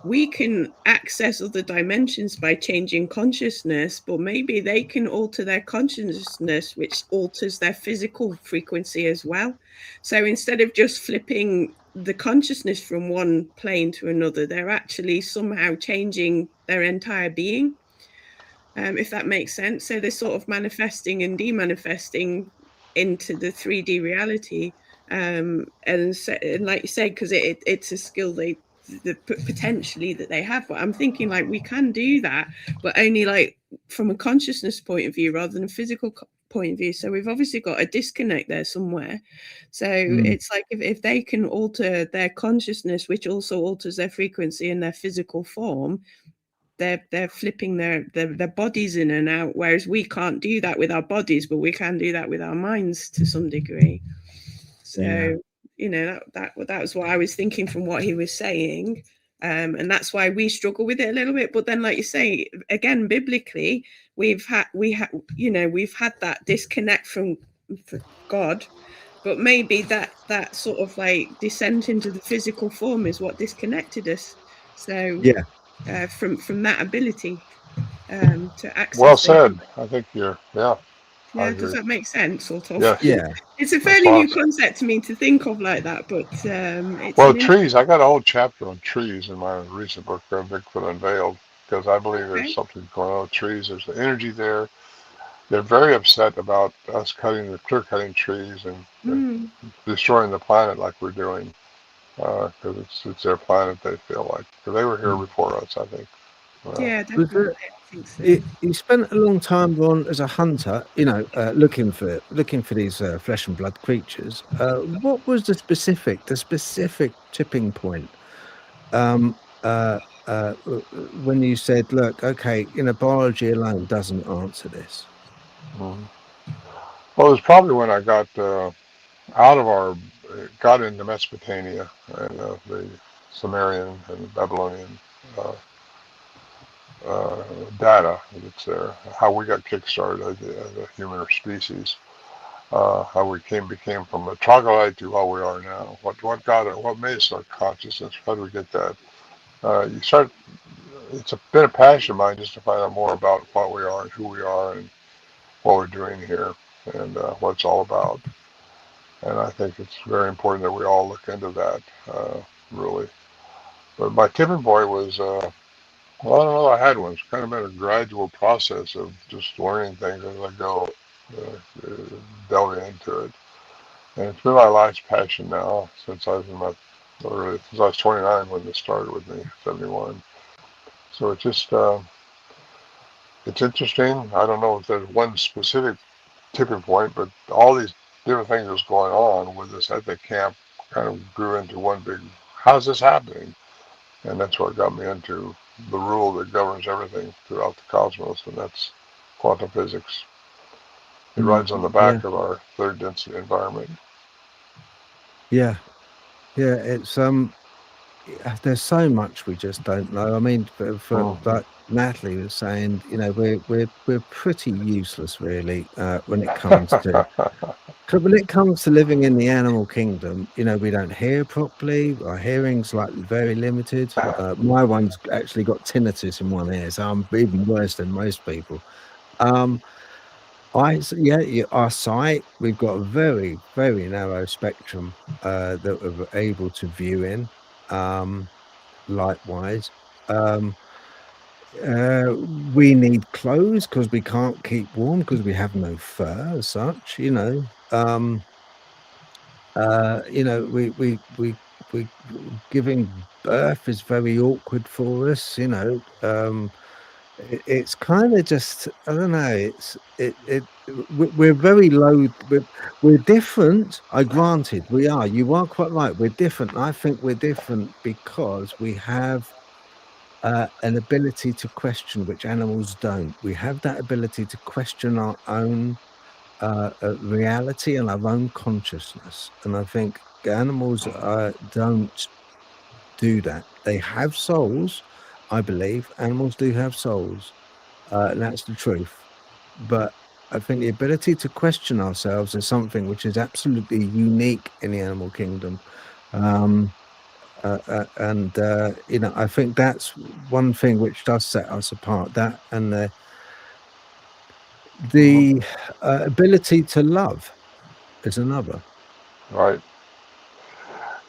Speaker 3: we can access other dimensions by changing consciousness, but maybe they can alter their consciousness, which alters their physical frequency as well. So instead of just flipping the consciousness from one plane to another, they're actually somehow changing their entire being, if that makes sense. So they're sort of manifesting and demanifesting into the 3D reality. And like you said, because it's a skill potentially that they have, but I'm thinking like we can do that, but only like from a consciousness point of view rather than a physical point of view. So we've obviously got a disconnect there somewhere. So it's like if they can alter their consciousness, which also alters their frequency and their physical form, they're flipping their bodies in and out, whereas we can't do that with our bodies, but we can do that with our minds to some degree. So that was what I was thinking from what he was saying, and that's why we struggle with it a little bit. But then, like you say, again, biblically, we've had that disconnect from God, but maybe that sort of like descent into the physical form is what disconnected us. So from that ability to access.
Speaker 1: Well said. I think you're
Speaker 3: Yeah, does that make sense, sort of?
Speaker 1: Yeah.
Speaker 3: It's a fairly new concept to me to think of like that, but it's
Speaker 1: trees. I got a whole chapter on trees in my recent book, Bigfoot Unveiled, because I believe there's something going on with trees. There's the energy there. They're very upset about us clear-cutting trees and destroying the planet like we're doing, because it's their planet, they feel like. Because they were here before us, I think.
Speaker 3: Yeah, definitely.
Speaker 2: You spent a long time, Ron, as a hunter, looking for these flesh and blood creatures. What was the specific tipping point when you said, "Look, okay, biology alone doesn't answer this"?
Speaker 1: Mhm. Well, it was probably when I got got into Mesopotamia and the Sumerian and Babylonian uh, data that's there, how we got kickstarted as a human species, how we became from a troglodyte to what we are now. What made us our consciousness? How do we get that? You start. It's been a passion of mine just to find out more about what we are and who we are and what we're doing here and what it's all about. And I think it's very important that we all look into that, really. But my tipping point was, well, I don't know, I had one. It's kind of been a gradual process of just learning things as I go, uh, delving into it. And it's been my life's passion now since I was since I was 29 when this started with me, 71. So it's interesting. I don't know if there's one specific tipping point, but all these different things that was going on with this at the camp kind of grew into one big, how's this happening? And that's what got me into the rule that governs everything throughout the cosmos, and that's quantum physics. It rides on the
Speaker 2: Yeah,
Speaker 1: back of our third density environment.
Speaker 2: yeah, yeah. It's there's so much we just don't know. I mean, for like Natalie was saying, you know, we're pretty useless really when it comes to living in the animal kingdom. You know, we don't hear properly. Our hearing's like very limited. My one's actually got tinnitus in one ear, so I'm even worse than most people. Our sight, we've got a very, very narrow spectrum that we're able to view in. Likewise, we need clothes because we can't keep warm because we have no fur as such. You know, we giving birth is very awkward for us. You know, it's kind of just, I don't know, we're very low, we're different. Granted, we are, you are quite right, we're different. I think we're different because we have an ability to question, which animals don't. We have that ability to question our own reality and our own consciousness, and I think animals don't do that. They have souls. I believe animals do have souls. And that's the truth. But I think the ability to question ourselves is something which is absolutely unique in the animal kingdom. You know, I think that's one thing which does set us apart. That and the ability to love is another.
Speaker 1: Right.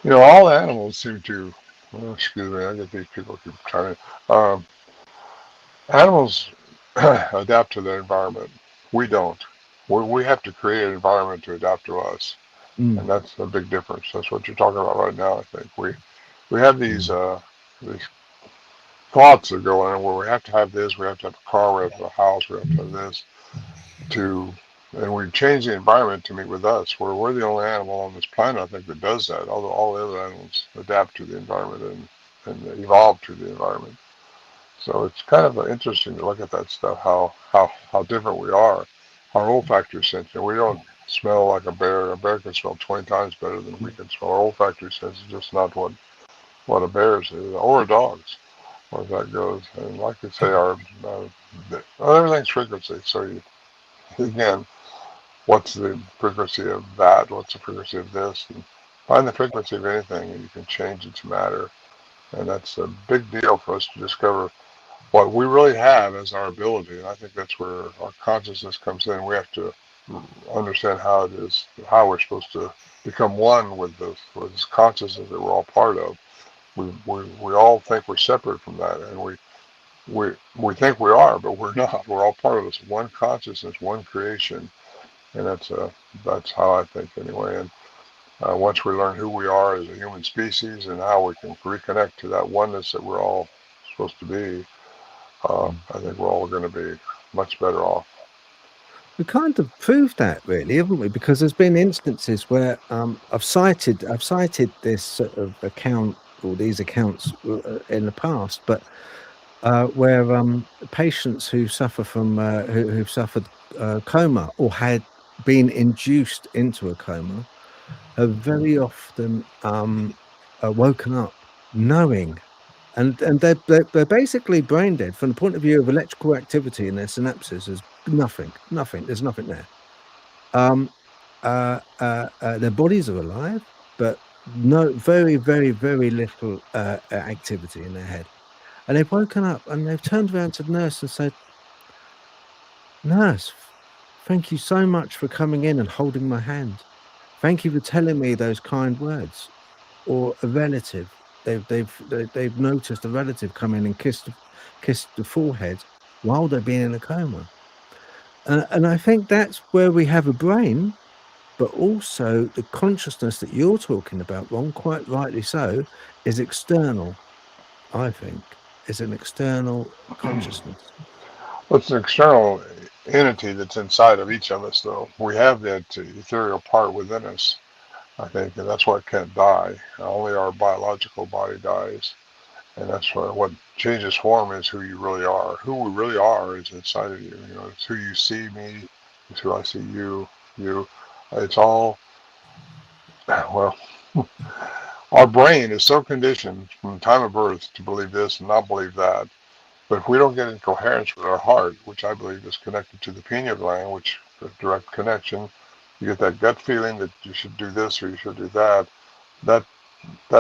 Speaker 1: You know, all animals seem to, oh, excuse me, I get these people keep trying to, animals adapt to their environment. We don't. We have to create an environment to adapt to us. And that's a big difference. That's what you're talking about right now, I think. We have these thoughts that go in where we have to have this, we have to have a car, we have to have a house, we have to have this and we change the environment to meet with us, where we're the only animal on this planet, I think, that does that. Although all the other animals adapt to the environment and evolve to the environment. So it's kind of interesting to look at that stuff, how different we are. Our olfactory sense, we don't smell like a bear. A bear can smell 20 times better than we can smell. Our olfactory sense is just not what a bear's is, or a dog's, as that goes. And like I say, everything's frequency. So again, what's the frequency of that? What's the frequency of this? And find the frequency of anything, and you can change its matter. And that's a big deal for us to discover what we really have as our ability. And I think that's where our consciousness comes in. We have to understand how we're supposed to become one with this consciousness that we're all part of. We all think we're separate from that, and we think we are, but we're not. We're all part of this one consciousness, one creation, and that's how I think anyway. And once we learn who we are as a human species and how we can reconnect to that oneness that we're all supposed to be, I think we're all going to be much better off.
Speaker 2: We kind of proved that, really, haven't we? Because there's been instances where I've cited this sort of account or these accounts in the past, but where patients who suffer from who've suffered coma or had been induced into a coma have very often woken up knowing, and they're basically brain dead from the point of view of electrical activity in their synapses. There's nothing. There's nothing there. Their bodies are alive, but very, very, very little activity in their head. And they've woken up and they've turned around to the nurse and said, "Nurse, thank you so much for coming in and holding my hand. Thank you for telling me those kind words." Or a relative, they've noticed a relative come in and kiss the forehead while they're being in a coma. And I think that's where we have a brain, but also the consciousness that you're talking about, Ron, quite rightly so, is external. I think is an external consciousness.
Speaker 1: Well, it's an external entity that's inside of each of us, though. We have that ethereal part within us, I think, and that's what can't die. Only our biological body dies. And that's what changes form is who you really are. Who we really are is inside of you. You know, it's who you see me, it's who I see you. It's all, well, our brain is so conditioned from the time of birth to believe this and not believe that. But if we don't get in coherence with our heart, which I believe is connected to the pineal gland, which is a direct connection, you get that gut feeling that you should do this or you should do that. That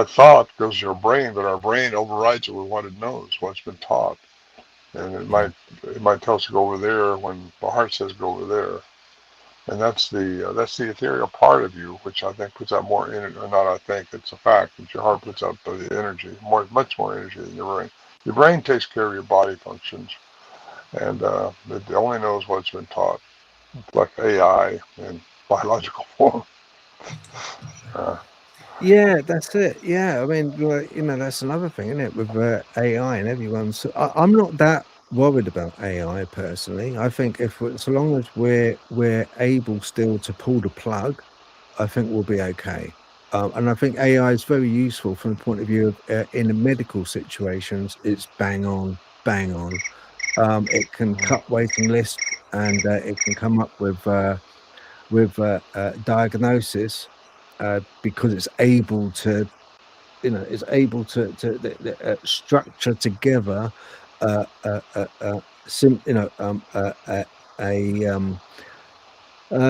Speaker 1: thought goes to your brain, but our brain overrides it with what it knows, what's been taught. And it might tell us to go over there when the heart says go over there. And that's the ethereal part of you, which I think puts out more energy. Or not, I think it's a fact that your heart puts out the energy, much more energy than your brain. Your brain takes care of your body functions, and it only knows what's been taught. It's like AI in biological form.
Speaker 2: Yeah, that's it. Yeah, I mean, you know, that's another thing, isn't it, with AI and everyone's. I'm not that worried about AI personally. I think so long as we're able still to pull the plug, I think we'll be okay. And I think AI is very useful from the point of view of in the medical situations. It's bang on. It can cut waiting lists and it can come up with diagnosis. Because it's able to, you know, structure together,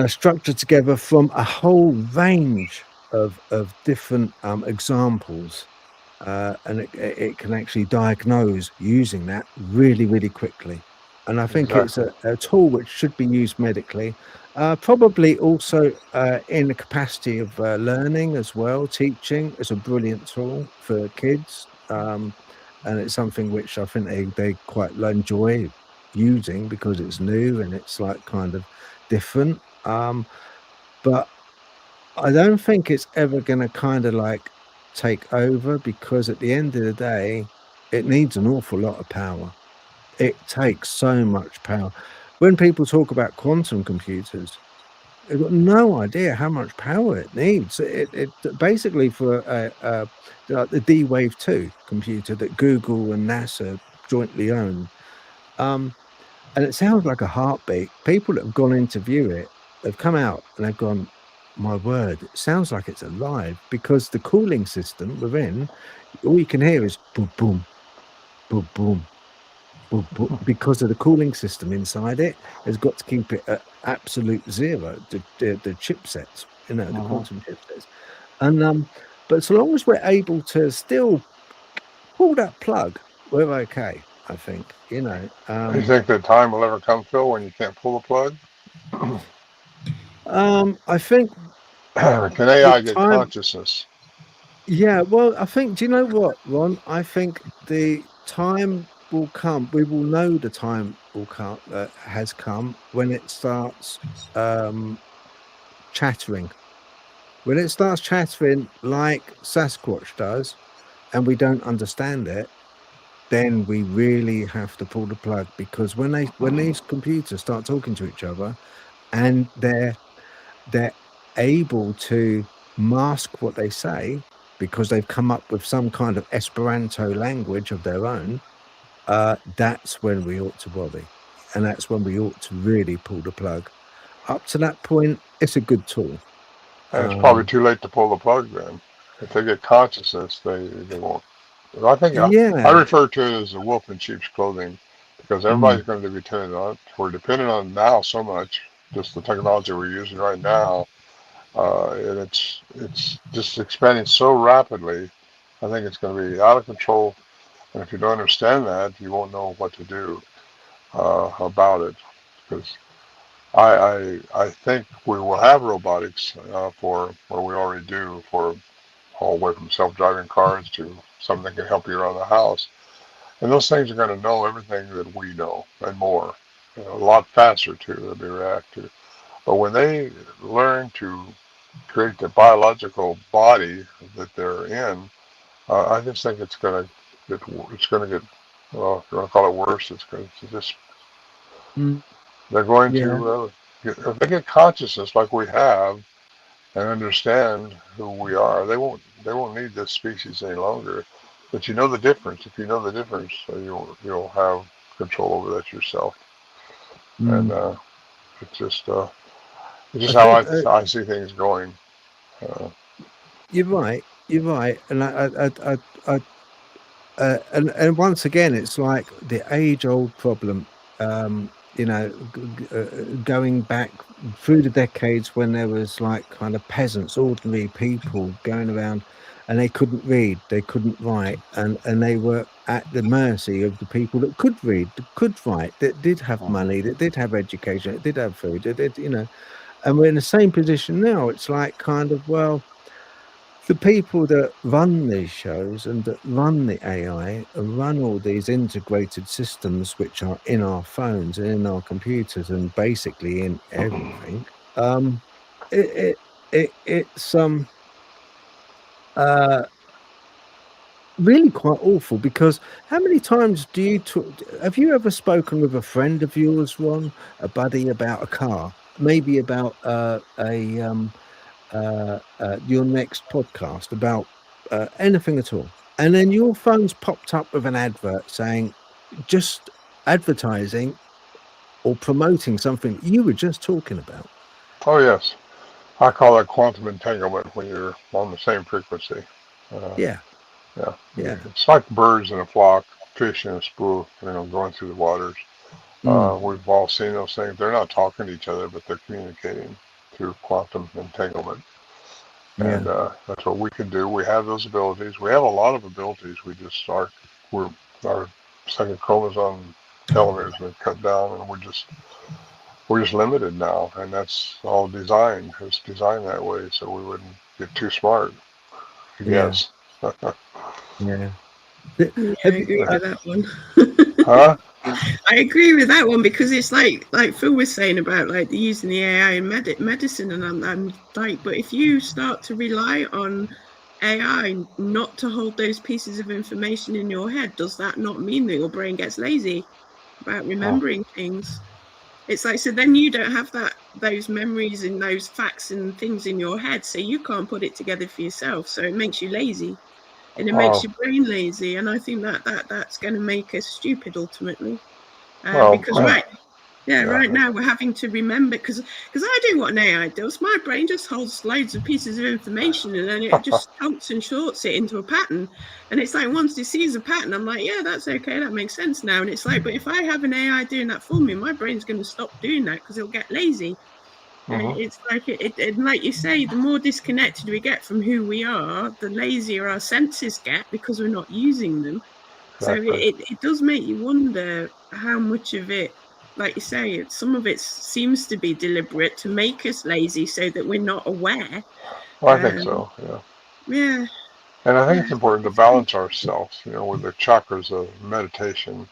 Speaker 2: structure together from a whole range of different examples, and it can actually diagnose using that really, really quickly. And I think exactly. It's a tool which should be used medically. Probably also in the capacity of learning as well. Teaching is a brilliant tool for kids, and it's something which I think they quite enjoy using because it's new and it's like kind of different. But I don't think it's ever going to kind of like take over, because at the end of the day, it needs an awful lot of power. It takes so much power. When people talk about quantum computers, they've got no idea how much power it needs. It basically for the D-Wave 2 computer that Google and NASA jointly own, and it sounds like a heartbeat. People that have gone in to view it, they've come out and they've gone, my word, it sounds like it's alive, because the cooling system within, all you can hear is boom, boom, boom, boom. Because of the cooling system inside it, has got to keep it at absolute zero. The chipsets, you know, the quantum chipsets, and but so long as we're able to still pull that plug, we're okay. I think, you know.
Speaker 1: You think the time will ever come, Phil, when you can't pull the plug?
Speaker 2: I think.
Speaker 1: Can AI get consciousness?
Speaker 2: Yeah, well, I think. Do you know what, Ron? I think the time will come. We will know the time will come. Has come when it starts chattering. When it starts chattering like Sasquatch does, and we don't understand it, then we really have to pull the plug. Because when these computers start talking to each other, and they're able to mask what they say because they've come up with some kind of Esperanto language of their own. that's when we ought to worry, and that's when we ought to really pull the plug. Up to that point, it's a good tool.
Speaker 1: And it's probably too late to pull the plug then. If they get consciousness, they won't. I think I
Speaker 2: Yeah.
Speaker 1: refer to it as a wolf in sheep's clothing because everybody's going to be dependent on it. We're dependent on it now so much, just the technology we're using right now, and it's just expanding so rapidly. I think it's going to be out of control, and if you don't understand that, you won't know what to do about it. Because I think we will have robotics for, or we already do, for all the way from self-driving cars to something that can help you around the house. And those things are going to know everything that we know and more, a lot faster too than they react to. But when they learn to create the biological body that they're in, I just think it's going to get, well, if you want to call it worse, it's going to just,
Speaker 2: Mm,
Speaker 1: they're going
Speaker 2: yeah.
Speaker 1: to, if they get consciousness like we have and understand who we are, they won't need this species any longer. But you know the difference. If you know the difference, you'll have control over that yourself. And
Speaker 2: Mm.
Speaker 1: it's just it's
Speaker 2: I
Speaker 1: just how
Speaker 2: think
Speaker 1: I see things going. Uh,
Speaker 2: you're right. You're right, and and once again, it's like the age-old problem. Going back through the decades when there was like kind of peasants, ordinary people going around, and they couldn't read, they couldn't write, and they were at the mercy of the people that could read, that could write, that did have money, that did have education, that did have food, that did, and we're in the same position now. It's like kind of, well, the people that run these shows and that run the AI and run all these integrated systems, which are in our phones and in our computers and basically in everything, it, it's uh really quite awful, because how many times do you have you ever spoken with a friend of yours, Ron, a buddy, about a car, maybe about your next podcast, about anything at all, and then your phone's popped up with an advert saying, just advertising or promoting something you were just talking about?
Speaker 1: oh yes, I call that quantum entanglement when you're on the same frequency. Uh,
Speaker 2: Yeah,
Speaker 1: yeah,
Speaker 2: yeah.
Speaker 1: it's like birds in a flock, fish in a spool, going through the waters.
Speaker 2: Mm,
Speaker 1: We've all seen those things. They're not talking to each other, but they're communicating through quantum entanglement. And
Speaker 2: yeah,
Speaker 1: that's what we can do. We have those abilities. We have a lot of abilities. Our second chromosome telomere has been cut down, and we're just limited now. And that's all designed. It's designed that way so we wouldn't get too smart.
Speaker 2: yeah,
Speaker 1: Yes.
Speaker 2: yeah.
Speaker 3: Yeah, I
Speaker 2: Have you
Speaker 3: agree with that one.
Speaker 1: Huh?
Speaker 3: I agree with that one, because it's like Phil was saying about like using the AI in medicine, and I'm like, but if you start to rely on AI not to hold those pieces of information in your head, does that not mean that your brain gets lazy about
Speaker 1: Oh,
Speaker 3: remembering things? It's like, so then you don't have those memories and those facts and things in your head, so you can't put it together for yourself. So it makes you lazy, and it makes
Speaker 1: oh,
Speaker 3: your brain lazy. And I think that's going to make us stupid ultimately,
Speaker 1: well,
Speaker 3: because right
Speaker 1: yeah.
Speaker 3: now we're having to remember, because I do what an AI does. My brain just holds loads of pieces of information, and then it just chunks and shorts it into a pattern. And it's like, once it sees a pattern, I'm like, yeah, that's okay, that makes sense now. And it's like, but if I have an AI doing that for me, my brain's going to stop doing that because it'll get lazy. And
Speaker 1: Hmm.
Speaker 3: it's like and like you say, the more disconnected we get from who we are, the lazier our senses get because we're not using them. So
Speaker 1: Exactly.
Speaker 3: it does make you wonder how much of it, like you say, some of it seems to be deliberate to make us lazy so that we're not aware.
Speaker 1: Well, I think
Speaker 3: Um,
Speaker 1: so. Yeah.
Speaker 3: yeah,
Speaker 1: And I think
Speaker 3: yeah,
Speaker 1: it's important to balance ourselves, with the chakras of meditation.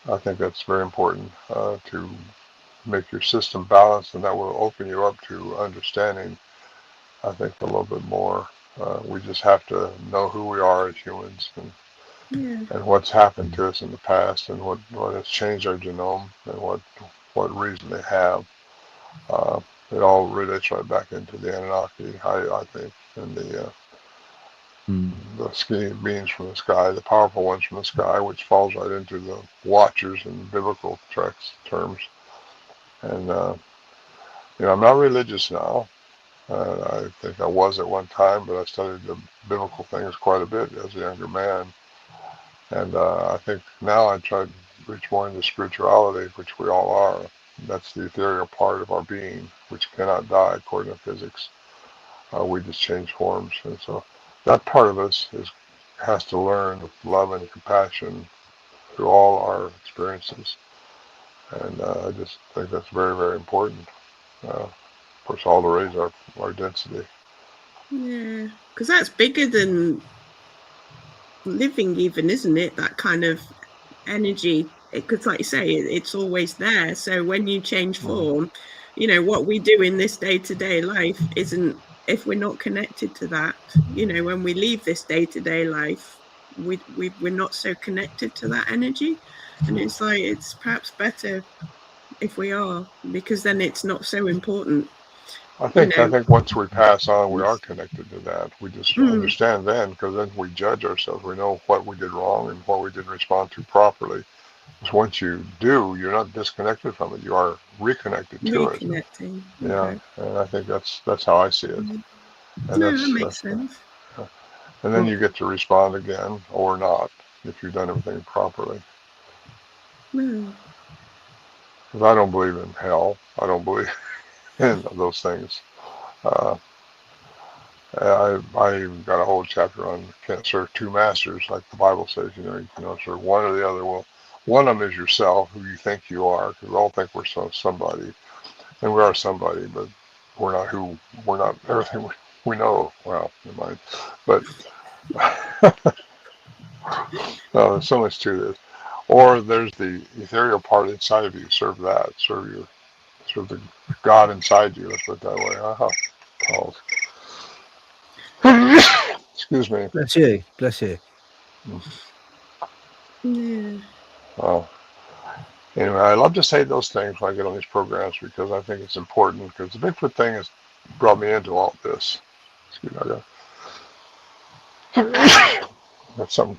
Speaker 1: I think that's very important to make your system balanced, and that will open you up to understanding, I think, a little bit more. We just have to know who we are as humans,
Speaker 3: yeah,
Speaker 1: and what's happened to us in the past, and what has changed our genome, and what reason they have. Uh, it all relates right back into the Anunnaki, I think, and The skinny beings from the sky, the powerful ones from the sky, which falls right into the watchers in biblical terms. And I'm not religious now. I think I was at one time, but I studied the biblical things quite a bit as a younger man. And I think now I try to reach more into spirituality, which we all are. That's the ethereal part of our being, which cannot die according to physics. We just change forms. And so that part of us has to learn with love and compassion through all our experiences. And I just think that's very, very important. Of course, all to raise our density.
Speaker 3: Yeah, because that's bigger than living even, isn't it? That kind of energy. Because like you say, it's always there. So when you change form, what we do in this day-to-day life isn't, if we're not connected to that, when we leave this day-to-day life, we're not so connected to that energy. And it's like, it's perhaps better if we are, because then it's not so important.
Speaker 1: I think once we pass on, we are connected to that. We just understand then, because then we judge ourselves. We know what we did wrong and what we didn't respond to properly. Because once you do, you're not disconnected from it. You are reconnected to it. Yeah, okay. And I think that's how I see it. And
Speaker 3: that makes sense.
Speaker 1: And then you get to respond again or not if you've done everything properly. Because I don't believe in hell. I don't believe in those things. I got a whole chapter on can't serve two masters, like the Bible says. You can serve one or the other. Well, one of them is yourself, who you think you are, because we all think we're somebody, and we are somebody, but we're not everything we know. Well, never mind. But no, there's so much to this. Or there's the ethereal part inside of you. Serve that. Serve the God inside you. Let's put it that way. Excuse me.
Speaker 2: Bless you. Bless you.
Speaker 3: Yeah.
Speaker 1: Well, anyway, I love to say those things when I get on these programs because I think it's important. Because the Bigfoot thing has brought me into all this. Excuse me. That's something.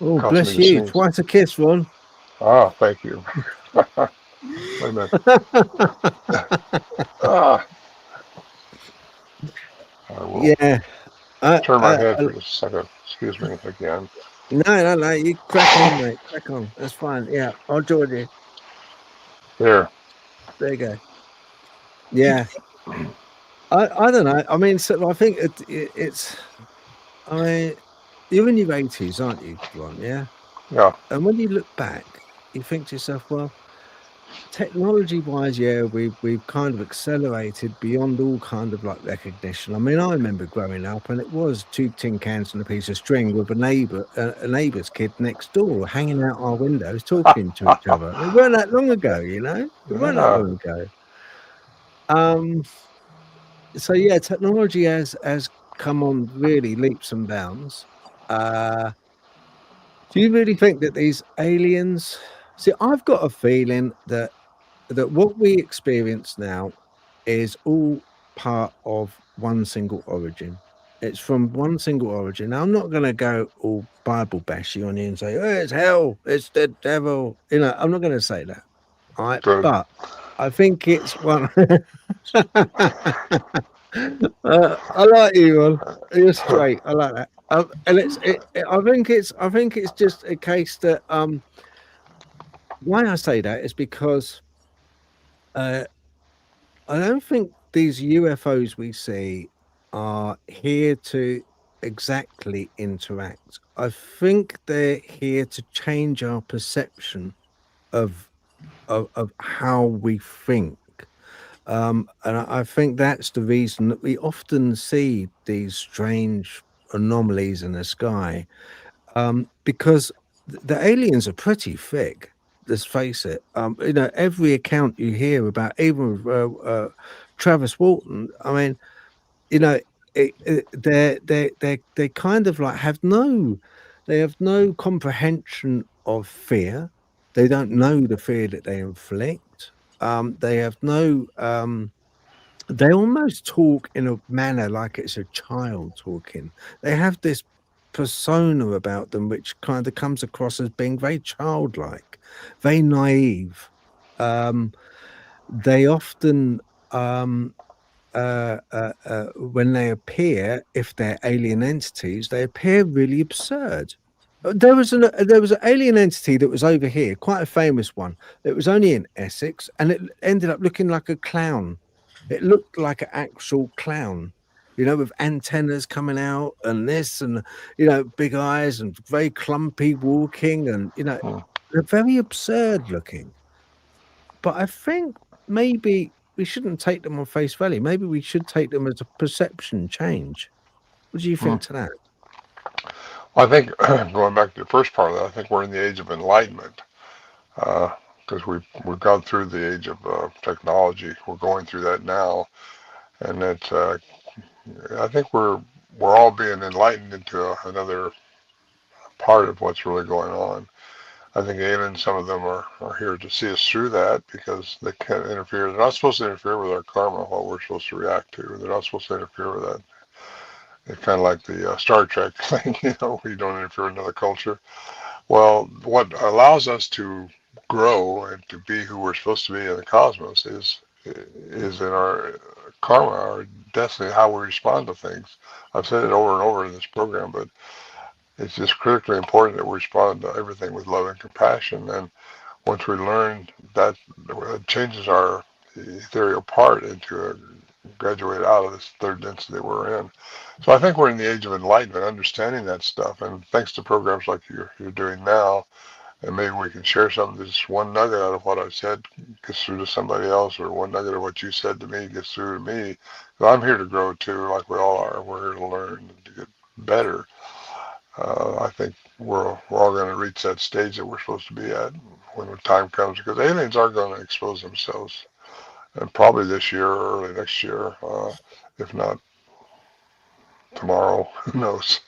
Speaker 2: Oh, bless you. Twice a kiss, Ron.
Speaker 1: Ah, thank you. Wait a minute.
Speaker 2: Yeah.
Speaker 1: Turn my head for just a second. Excuse me again.
Speaker 2: No. You crack on, mate. Crack on. That's fine. Yeah, I'll join you.
Speaker 1: There
Speaker 2: you go. Yeah. I don't know. I mean, so I think it's. I mean, you're in your 80s, aren't you, Ron? Yeah.
Speaker 1: Yeah.
Speaker 2: And when you look back, you think to yourself, well, technology-wise, yeah, we've kind of accelerated beyond all kind of like recognition. I mean, I remember growing up, and it was 2 tin cans and a piece of string with a neighbour's kid next door hanging out our windows, talking to each other. It weren't that long ago, It weren't that long ago. So yeah, technology has come on really leaps and bounds. Do you really think that these aliens? See, I've got a feeling that what we experience now is all part of one single origin. It's from one single origin. Now, I'm not going to go all Bible bashy on you and say, oh, it's hell, it's the devil. I'm not going to say that. All right. Good. But I think it's one. I like you, Ron. You're straight. I like that. And I think it's just a case that why I say that is because I don't think these UFOs we see are here to exactly interact. I think they're here to change our perception of how we think. And I think that's the reason that we often see these strange anomalies in the sky, because the aliens are pretty thick. Let's face it. Every account you hear about, even with Travis Walton, I mean, they kind of like have no comprehension of fear. They don't know the fear that they inflict. They have no they almost talk in a manner like it's a child talking. They have this persona about them which kind of comes across as being very childlike, very naive. They often when they appear, if they're alien entities, they appear really absurd. There was an alien entity that was over here, quite a famous one. It was only in Essex, and it ended up looking like a clown. It looked like an actual clown, with antennas coming out and this, and big eyes and very clumpy walking, and
Speaker 1: Hmm.
Speaker 2: they're very absurd looking. But I think maybe we shouldn't take them on face value. Maybe we should take them as a perception change. What do you
Speaker 1: Hmm.
Speaker 2: think to that?
Speaker 1: I think going back to the first part of that, I think we're in the age of enlightenment because we've gone through the age of technology. We're going through that now, and it's I think we're all being enlightened into another part of what's really going on. I think aliens, some of them are here to see us through that because they can't interfere. They're not supposed to interfere with our karma, what we're supposed to react to. They're not supposed to interfere with that. It's kind of like the Star Trek thing, where you don't interfere with another culture. Well, what allows us to grow and to be who we're supposed to be in the cosmos is in our karma, our destiny, how we respond to things. I've said it over and over in this program, but it's just critically important that we respond to everything with love and compassion. And once we learn that, it changes our ethereal part into a graduate out of this third density we're in. So I think we're in the age of enlightenment, understanding that stuff. And thanks to programs like you're doing now, and maybe we can share something. Just one nugget out of what I said gets through to somebody else, or one nugget of what you said to me gets through to me. 'Cause I'm here to grow too, like we all are. We're here to learn and to get better. I think we're all going to reach that stage that we're supposed to be at when the time comes, because aliens are going to expose themselves, and probably this year or early next year, if not tomorrow, who knows.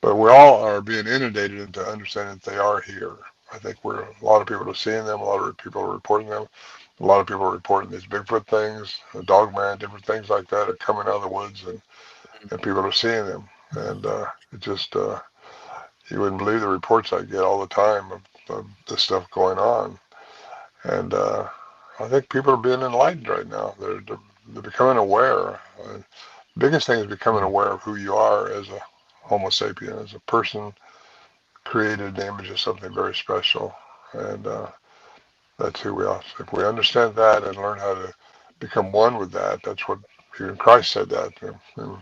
Speaker 1: But we all are being inundated into understanding that they are here. I think a lot of people are seeing them, a lot of people are reporting them, a lot of people are reporting these Bigfoot things, Dogman, different things like that are coming out of the woods, and people are seeing them. And it just, you wouldn't believe the reports I get all the time of this stuff going on. And I think people are being enlightened right now. They're becoming aware. The biggest thing is becoming aware of who you are as a Homo sapien, as a person created in the image of something very special. And that's who we are. So if we understand that and learn how to become one with that, that's what even Christ said that. And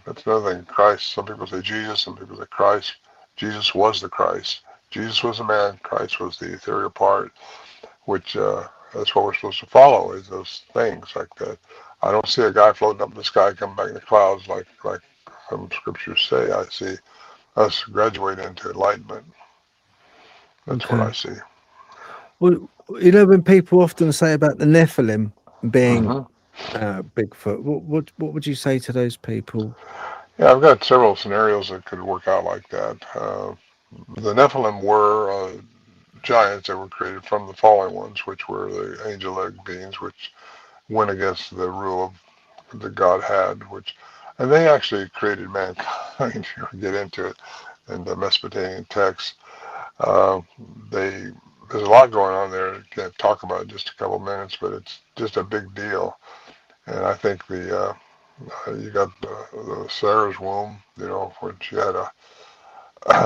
Speaker 1: that's another thing. Christ, some people say Jesus, some people say Christ. Jesus was the Christ. Jesus was a man. Christ was the ethereal part, which that's what we're supposed to follow, is those things like that. I don't see a guy floating up in the sky coming back in the clouds like some scriptures say. I see us graduating into enlightenment. That's what
Speaker 2: Okay.
Speaker 1: I see.
Speaker 2: Well, when people often say about the Nephilim being
Speaker 1: Hmm.
Speaker 2: Bigfoot, what would you say to those people?
Speaker 1: Yeah, I've got several scenarios that could work out like that. The Nephilim were giants that were created from the fallen ones, which were the angelic beings, which went against the rule of that God had, and they actually created mankind. You get into it in the Mesopotamian texts. Uh, they there's a lot going on there. I can't talk about it in just a couple minutes, but it's just a big deal. And I think you got the Sarah's womb, when she had a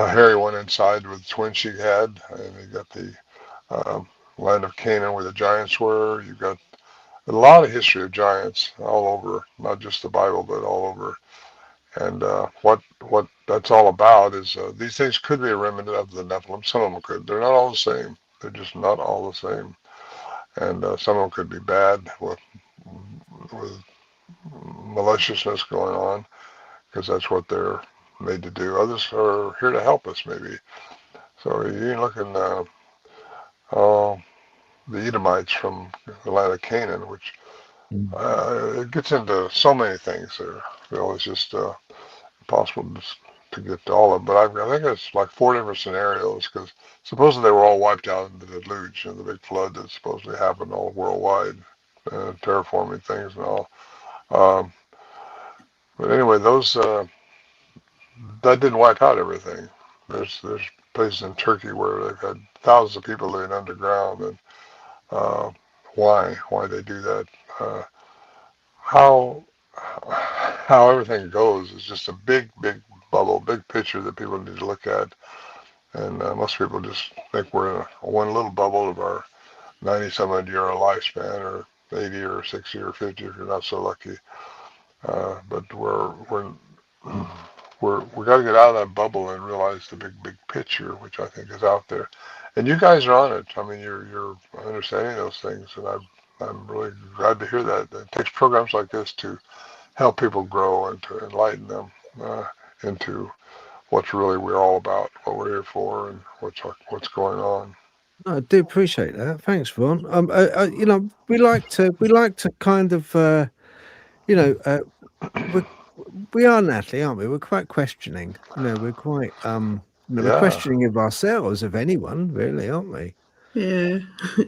Speaker 1: hairy one inside with twins she had, and you got the land of Canaan where the giants were. You got a lot of history of giants all over, not just the Bible, but all over. And what that's all about is these things could be a remnant of the Nephilim. Some of them could. They're not all the same. They're just not all the same. And some of them could be bad with maliciousness going on, because that's what they're made to do. Others are here to help us, maybe. So you're looking uh, the Edomites from the land of Canaan, which it gets into so many things there. It's just impossible to get to all of them. But I think it's like 4 different scenarios, because supposedly they were all wiped out in the deluge, the big flood that supposedly happened all worldwide, terraforming things and all. Um, but anyway, those that didn't wipe out everything. There's places in Turkey where they've had thousands of people living underground, and uh, why they do that? Uh, how how everything goes is just a big bubble, big picture that people need to look at, and most people just think we're in one little bubble of our 90-some-odd year lifespan, or 80 or 60 or 50 if you're not so lucky. But we got to get out of that bubble and realize the big picture, which I think is out there. And you guys are on it. I mean, you're understanding those things, and I'm really glad to hear that. It takes programs like this to help people grow and to enlighten them into what's really we're all about, what we're here for, and what's going on.
Speaker 2: I do appreciate that. Thanks, Ron. You know, we like to kind of, you know, we are, Natalie, aren't we? We're quite questioning. You know, we're quite you know, we're
Speaker 1: Yeah.
Speaker 2: questioning of ourselves, of anyone, really, aren't we?
Speaker 3: Yeah,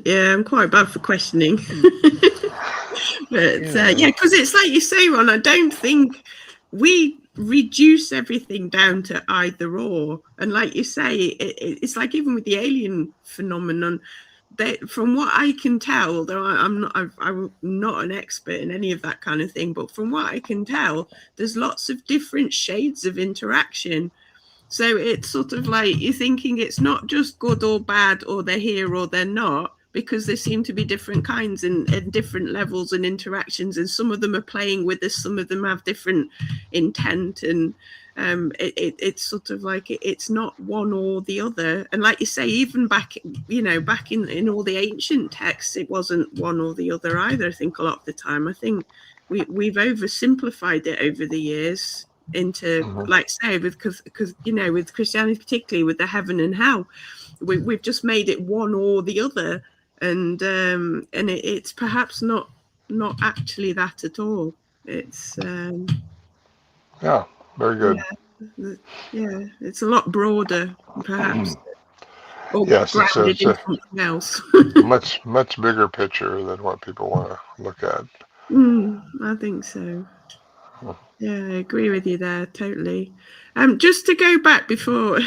Speaker 3: yeah, I'm quite bad for questioning. But yeah, because it's like you say, Ron, I don't think we reduce everything down to either or. And like you say, it's like even with the alien phenomenon, that from what I can tell, though I'm not an expert in any of that kind of thing, but from what I can tell, there's lots of different shades of interaction. So it's sort of like you're thinking it's not just good or bad, or they're here or they're not, because there seem to be different kinds and different levels and interactions, and some of them are playing with us, some of them have different intent, and it's sort of like it's not one or the other. And like you say, even back in all the ancient texts, it wasn't one or the other either. I think a lot of the time, I think we've oversimplified it over the years into like say because you know, with Christianity, particularly with the heaven and hell, we've just made it one or the other, and it's perhaps not actually that at all. It's
Speaker 1: Yeah, very good.
Speaker 3: yeah, it's a lot broader, perhaps. Or
Speaker 1: Yes,
Speaker 3: grounded
Speaker 1: it's
Speaker 3: in
Speaker 1: a
Speaker 3: something else.
Speaker 1: much bigger picture than what people want to look at.
Speaker 3: I think so. Yeah, I agree with you there, totally. Just to go back before,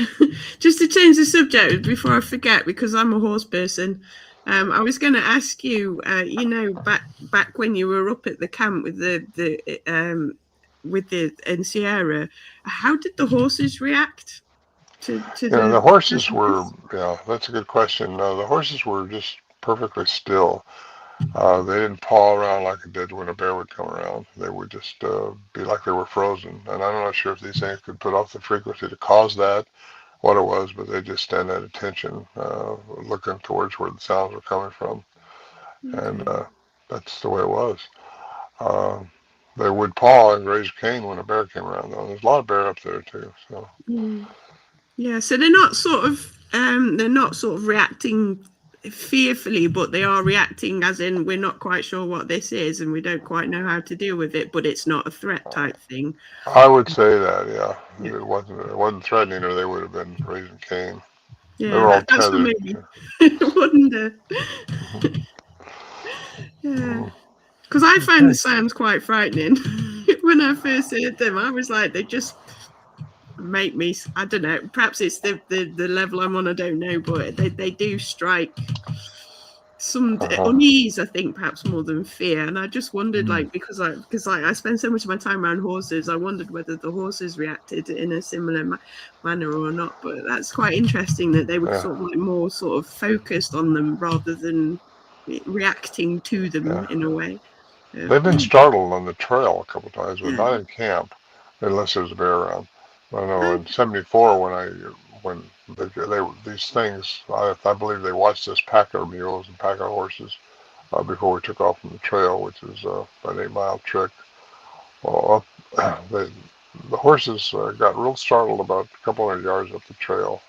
Speaker 3: just to change the subject before I forget, because I'm a horse person. I was going to ask you, you know, back when you were up at the camp with the in Sierra, how did the horses react to
Speaker 1: The horses were, that's a good question. The horses were just perfectly still. They didn't paw around like it did when a bear would come around. They would just be like they were frozen. And I'm not sure if these things could put off the frequency to cause that, what it was, but they just stand at attention, looking towards where the sounds were coming from. And that's the way it was. They would paw and raise cane when a bear came around, though. There's a lot of bear up there too. So
Speaker 3: yeah, so they're not sort of reacting fearfully, but they are reacting as in we're not quite sure what this is and we don't quite know how to deal with it, but it's not a threat type thing.
Speaker 1: I would say that, yeah. It wasn't threatening, or they would have been raising cane.
Speaker 3: Yeah,
Speaker 1: They were all
Speaker 3: that's what
Speaker 1: tethered.
Speaker 3: made me wonder. Yeah, because I find the sounds quite frightening. When I first heard them, I was like, they just make me, I don't know, perhaps it's the level I'm on, I don't know, but they do strike some unease, I think, perhaps more than fear. And I just wondered, like, because I spend so much of my time around horses, I wondered whether the horses reacted in a similar manner or not. But that's quite interesting that they were sort of like more sort of focused on them rather than reacting to them in a way.
Speaker 1: They've been startled on the trail a couple times, but not in camp, unless there's a bear around. I know in '74 when these things, I believe they watched this pack of mules and pack of horses before we took off from the trail, which is an 8-mile trek. Well, the horses got real startled about a couple hundred yards up the trail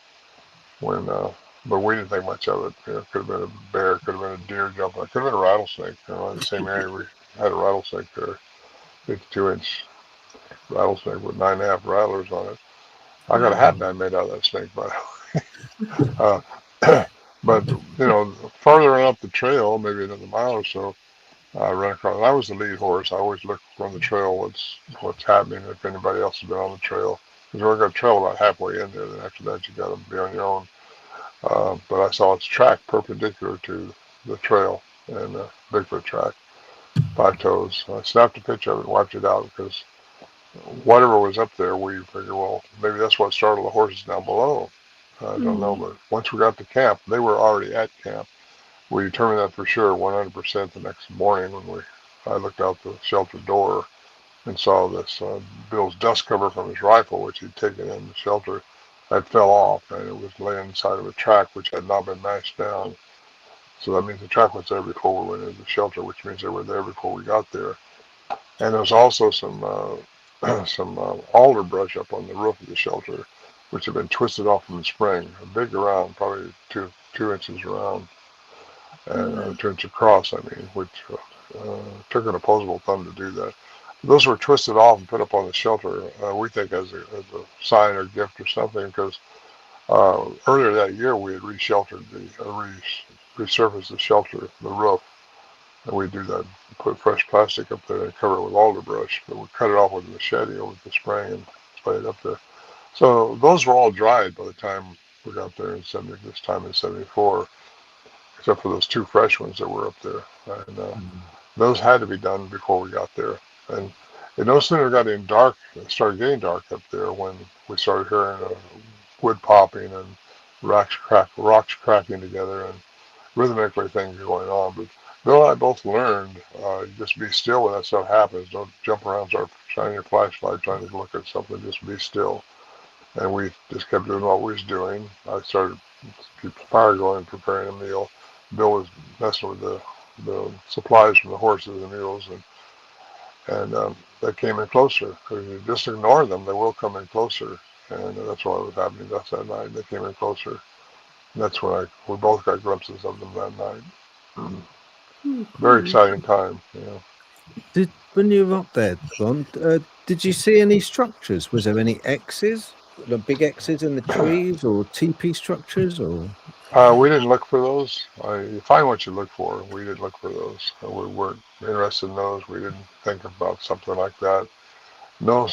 Speaker 1: but we didn't think much of it. It could have been a bear, could have been a deer jumping, it could have been a rattlesnake. In the same area we had a rattlesnake there, 52-inch rattlesnake with 9.5 rattlers on it. I got a hat band made out of that snake, by the way. But farther on up the trail, maybe another mile or so, I ran across, and I was the lead horse. I always look on the trail what's happening, if anybody else has been on the trail. Because we're going to trail about halfway in there, then after that you got to be on your own. But I saw its track perpendicular to the trail, and Bigfoot track, 5 toes. I snapped a picture of it and wiped it out because whatever was up there, we figured, well, maybe that's what startled the horses down below. I don't know, but once we got to camp, they were already at camp. We determined that for sure, 100% the next morning when I looked out the shelter door and saw this Bill's dust cover from his rifle, which he'd taken in the shelter, that fell off, and it was laying inside of a track which had not been mashed down. So that means the track was there before we went into the shelter, which means they were there before we got there. And there was also some alder brush up on the roof of the shelter, which had been twisted off from the spring, a big around, probably two inches around, and 2 inches across, which took an opposable thumb to do that. Those were twisted off and put up on the shelter, we think as a sign or gift or something, because earlier that year we had resurfaced the shelter, the roof, and we do that, put fresh plastic up there and cover it with alder brush, but we cut it off with a machete over the spring and spray it up there. So those were all dried by the time we got there in this time in 74, except for those 2 fresh ones that were up there. And those had to be done before we got there. And it no sooner got started getting dark up there when we started hearing wood popping and rocks cracking together and rhythmically things going on. But Bill and I both learned, just be still when that stuff happens. Don't jump around, start shining your flashlight, trying to look at something, just be still. And we just kept doing what we was doing. I started to keep the fire going, preparing a meal. Bill was messing with the supplies from the horses and mules, and they came in closer. If you just ignore them, they will come in closer. And that's what was happening to us that night. They came in closer. And that's when we both got glimpses of them that night. Very exciting time.
Speaker 2: When you were up there, Ron, did you see any structures? Was there any X's, the big X's in the trees, or TP structures, or?
Speaker 1: We didn't look for those. You find what you look for. We didn't look for those. We weren't interested in those. We didn't think about something like that. No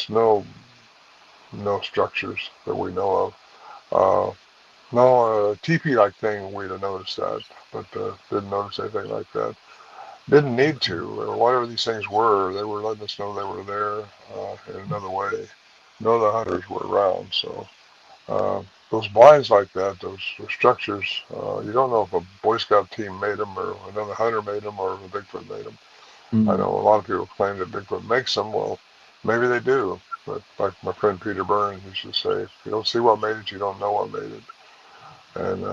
Speaker 1: structures that we know of. No TP-like thing, we'd have noticed that, but didn't notice anything like that. Didn't need to. Whatever these things were, they were letting us know they were there in another way. No other hunters were around, so those blinds like that, those structures, you don't know if a Boy Scout team made them or another hunter made them or if a Bigfoot made them. I know a lot of people claim that Bigfoot makes them. Well, maybe they do, but like my friend Peter Burns used to say, if you don't see what made it, you don't know what made it. And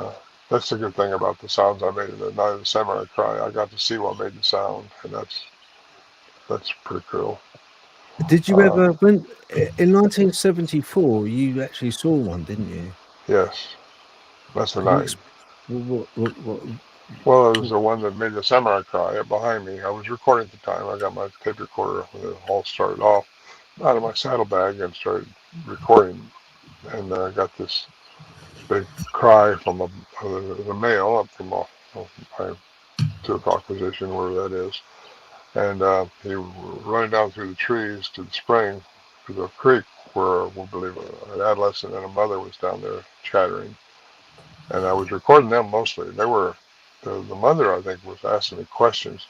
Speaker 1: that's the good thing about the sounds I made in the Night of the Samurai Cry. I got to see what made the sound, and that's pretty cool.
Speaker 2: Did you ever, in 1974, you actually saw one, didn't you?
Speaker 1: Yes, that's the night.
Speaker 2: What?
Speaker 1: Well, it was the one that made the Samurai Cry behind me. I was recording at the time. I got my tape recorder when it all started off out of my saddlebag and started recording, and I got this big cry from the male up from my 2 o'clock position, wherever that is. And he running down through the trees to the spring, to the creek, where we believe an adolescent and a mother was down there chattering. And I was recording them mostly. They were, the mother, I think, was asking me questions.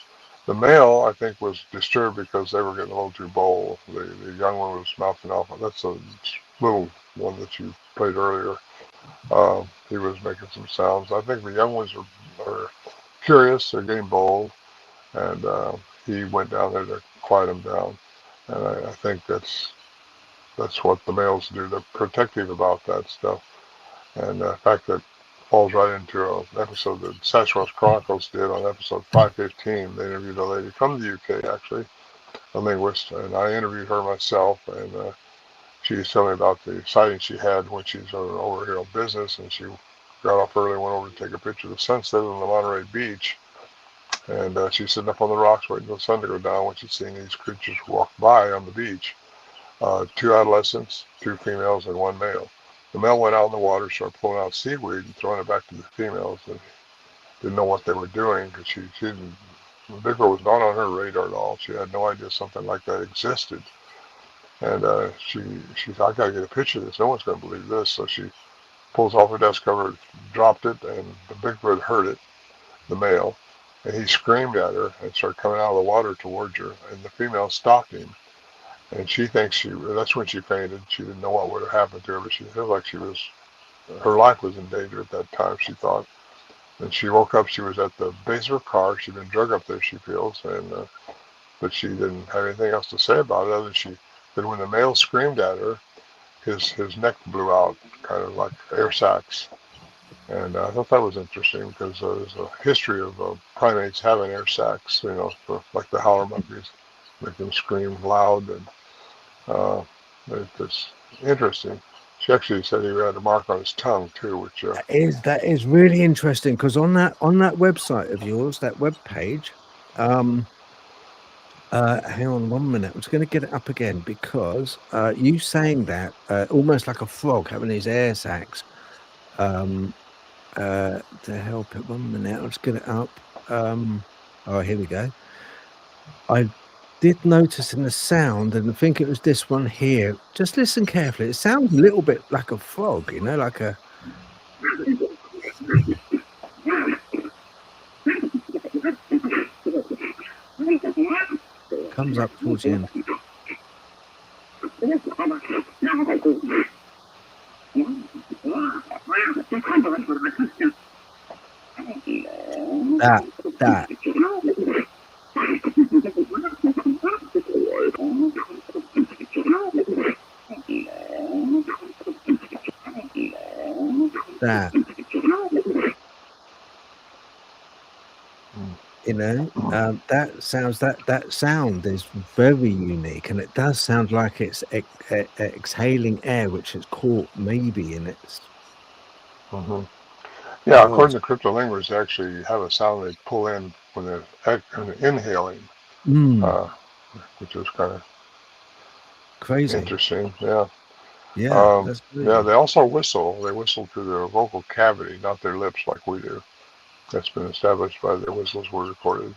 Speaker 1: The male, I think, was disturbed because they were getting a little too bold. The young one was mouthing off. That's a little one that you played earlier. He was making some sounds. I think the young ones are curious. They're getting bold. And he went down there to quiet them down. And I think that's what the males do. They're protective about that stuff. And the fact that falls right into an episode that Sasquatch Chronicles did on episode 515. They interviewed a lady from the UK, actually, a linguist, and I interviewed her myself, and she was telling me about the sighting she had when she was over here on business, and she got off early, went over to take a picture of the sunset on the Monterey Beach, and she's sitting up on the rocks waiting for the sun to go down when she's seeing these creatures walk by on the beach. 2 adolescents, 2 females, and 1 male. The male went out in the water, started pulling out seaweed and throwing it back to the females, and didn't know what they were doing because she didn't Bigfoot was not on her radar at all. She had no idea something like that existed. And she thought, I gotta get a picture of this. No one's gonna believe this. So she pulls off her desk cover, dropped it, and the Bigfoot heard it, the male, and he screamed at her and started coming out of the water towards her. And the female stopped him, and she thinks that's when she fainted. She didn't know what would have happened to her, but she felt like her life was in danger at that time, she thought. And she woke up, she was at the base of her car. She'd been drug up there, she feels, but she didn't have anything else to say about it other than that when the male screamed at her, his neck blew out, kind of like air sacs. And I thought that was interesting because there's a history of primates having air sacs, like the howler monkeys, make them scream loud, and it's interesting. She actually said he had a mark on his tongue too, which
Speaker 2: that is really interesting because on that website of yours, that web page, hang on 1 minute, I'm just going to get it up again because you saying that almost like a frog having his air sacs. To help it 1 minute, I'll just get it up. Oh, here we go. I did notice in the sound, and I think it was this one here. Just listen carefully. It sounds a little bit like a frog, like a. Comes up towards the end. That. That. That sound is very unique, and it does sound like it's exhaling air, which it's caught maybe in its.
Speaker 1: Mm-hmm. Yeah, according to cryptolinguists, they actually have a sound they pull in when they're inhaling, which is kind of
Speaker 2: crazy,
Speaker 1: interesting. Yeah.
Speaker 2: Yeah.
Speaker 1: Yeah. They also whistle. They whistle through their vocal cavity, not their lips like we do. That's been established by their whistles were recorded.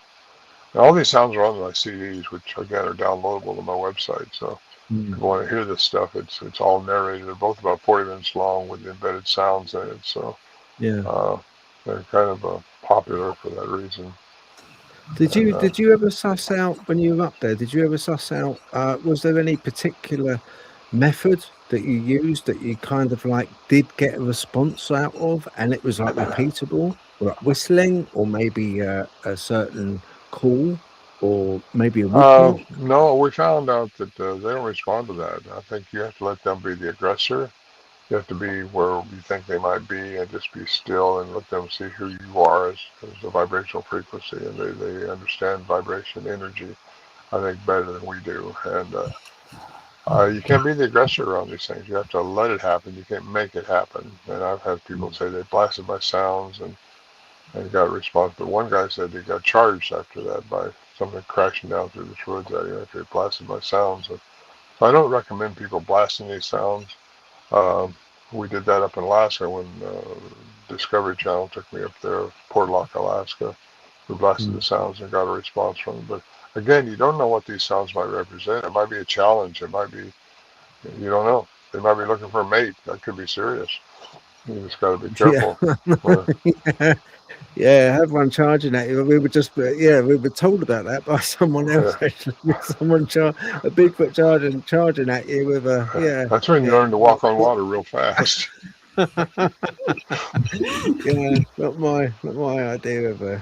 Speaker 1: And all these sounds are on my CDs, which again are downloadable on my website. So if you want to hear this stuff, it's all narrated. They're both about 40 minutes long with embedded sounds in it. So
Speaker 2: yeah,
Speaker 1: they're kind of popular for that reason.
Speaker 2: Did you ever suss out when you were up there? Did you ever suss out? Was there any particular method that you used that you kind of like did get a response out of, and it was like repeatable, or like whistling, or maybe a certain call, or maybe a whoop?
Speaker 1: No, we found out that they don't respond to that. I think you have to let them be the aggressor. You have to be where you think they might be and just be still and let them see who you are as a vibrational frequency. And they understand vibration energy, I think, better than we do. And you can't be the aggressor around these things. You have to let it happen. You can't make it happen. And I've had people say they blasted by sounds and got a response. But one guy said he got charged after that by something crashing down through the woods at him after he blasted by sounds. So I don't recommend people blasting these sounds. We did that up in Alaska when Discovery Channel took me up there, Portlock, Alaska. We blasted the sounds and got a response from them. But again, you don't know what these sounds might represent. It might be a challenge. It might be, you don't know. They might be looking for a mate. That could be serious. You just got to be careful.
Speaker 2: Yeah, I had one charging at you. We were just, we were told about that by someone else. Yeah. Actually, someone a Bigfoot charging at you with a
Speaker 1: That's when you learn to walk on water real fast.
Speaker 2: Yeah, not my idea of a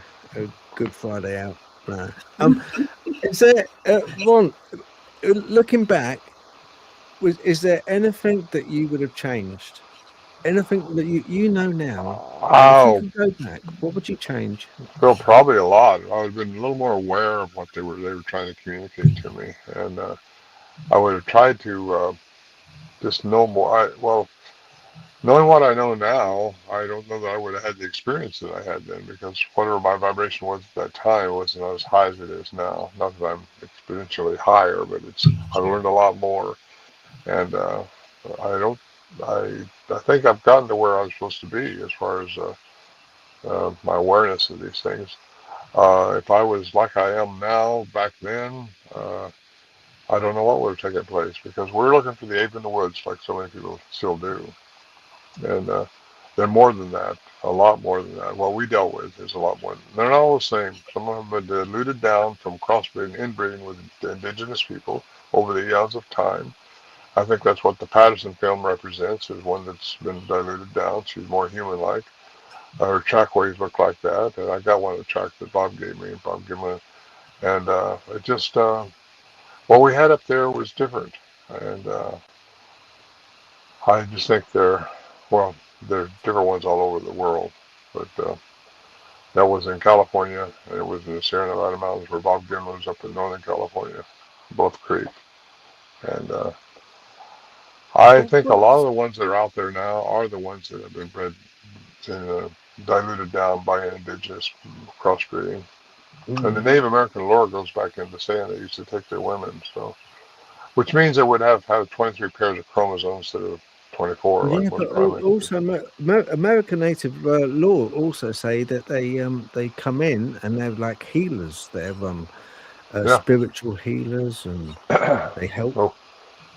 Speaker 2: Good Friday out. No. Is there, Ron? Looking back, is there anything that you would have changed? Anything that you know now? If you could go back, what would you change?
Speaker 1: Well, probably a lot. I would have been a little more aware of what they were trying to communicate to me, and I would have tried to just know more. Knowing what I know now, I don't know that I would have had the experience that I had then, because whatever my vibration was at that time wasn't as high as it is now. Not that I'm exponentially higher, but I learned a lot more, and I think I've gotten to where I was supposed to be as far as my awareness of these things. If I was like I am now, back then, I don't know what would have taken place, because we're looking for the ape in the woods like so many people still do. And they're more than that, a lot more than that. What we dealt with is a lot more. They're not all the same. Some of them have been diluted down from crossbreeding, inbreeding with indigenous people over the eons of time. I think that's what the Patterson film represents, is one that's been diluted down. She's more human-like. Her trackways look like that, and I got one of the tracks that Bob gave me, Bob Gimlin, and it just, what we had up there was different, and I just think there are different ones all over the world, but that was in California, and it was in the Sierra Nevada mountains where Bob Gimlin was up in Northern California, both Creek, and I think a lot of the ones that are out there now are the ones that have been bred and diluted down by indigenous crossbreeding. And the Native American lore goes back into saying they used to take their women, so, which means they would have 23 pairs of chromosomes instead of 24.
Speaker 2: Yeah,
Speaker 1: like
Speaker 2: but
Speaker 1: primates.
Speaker 2: also American Native law also say that they come in and they're like healers. They're spiritual healers, and they help.
Speaker 1: Oh,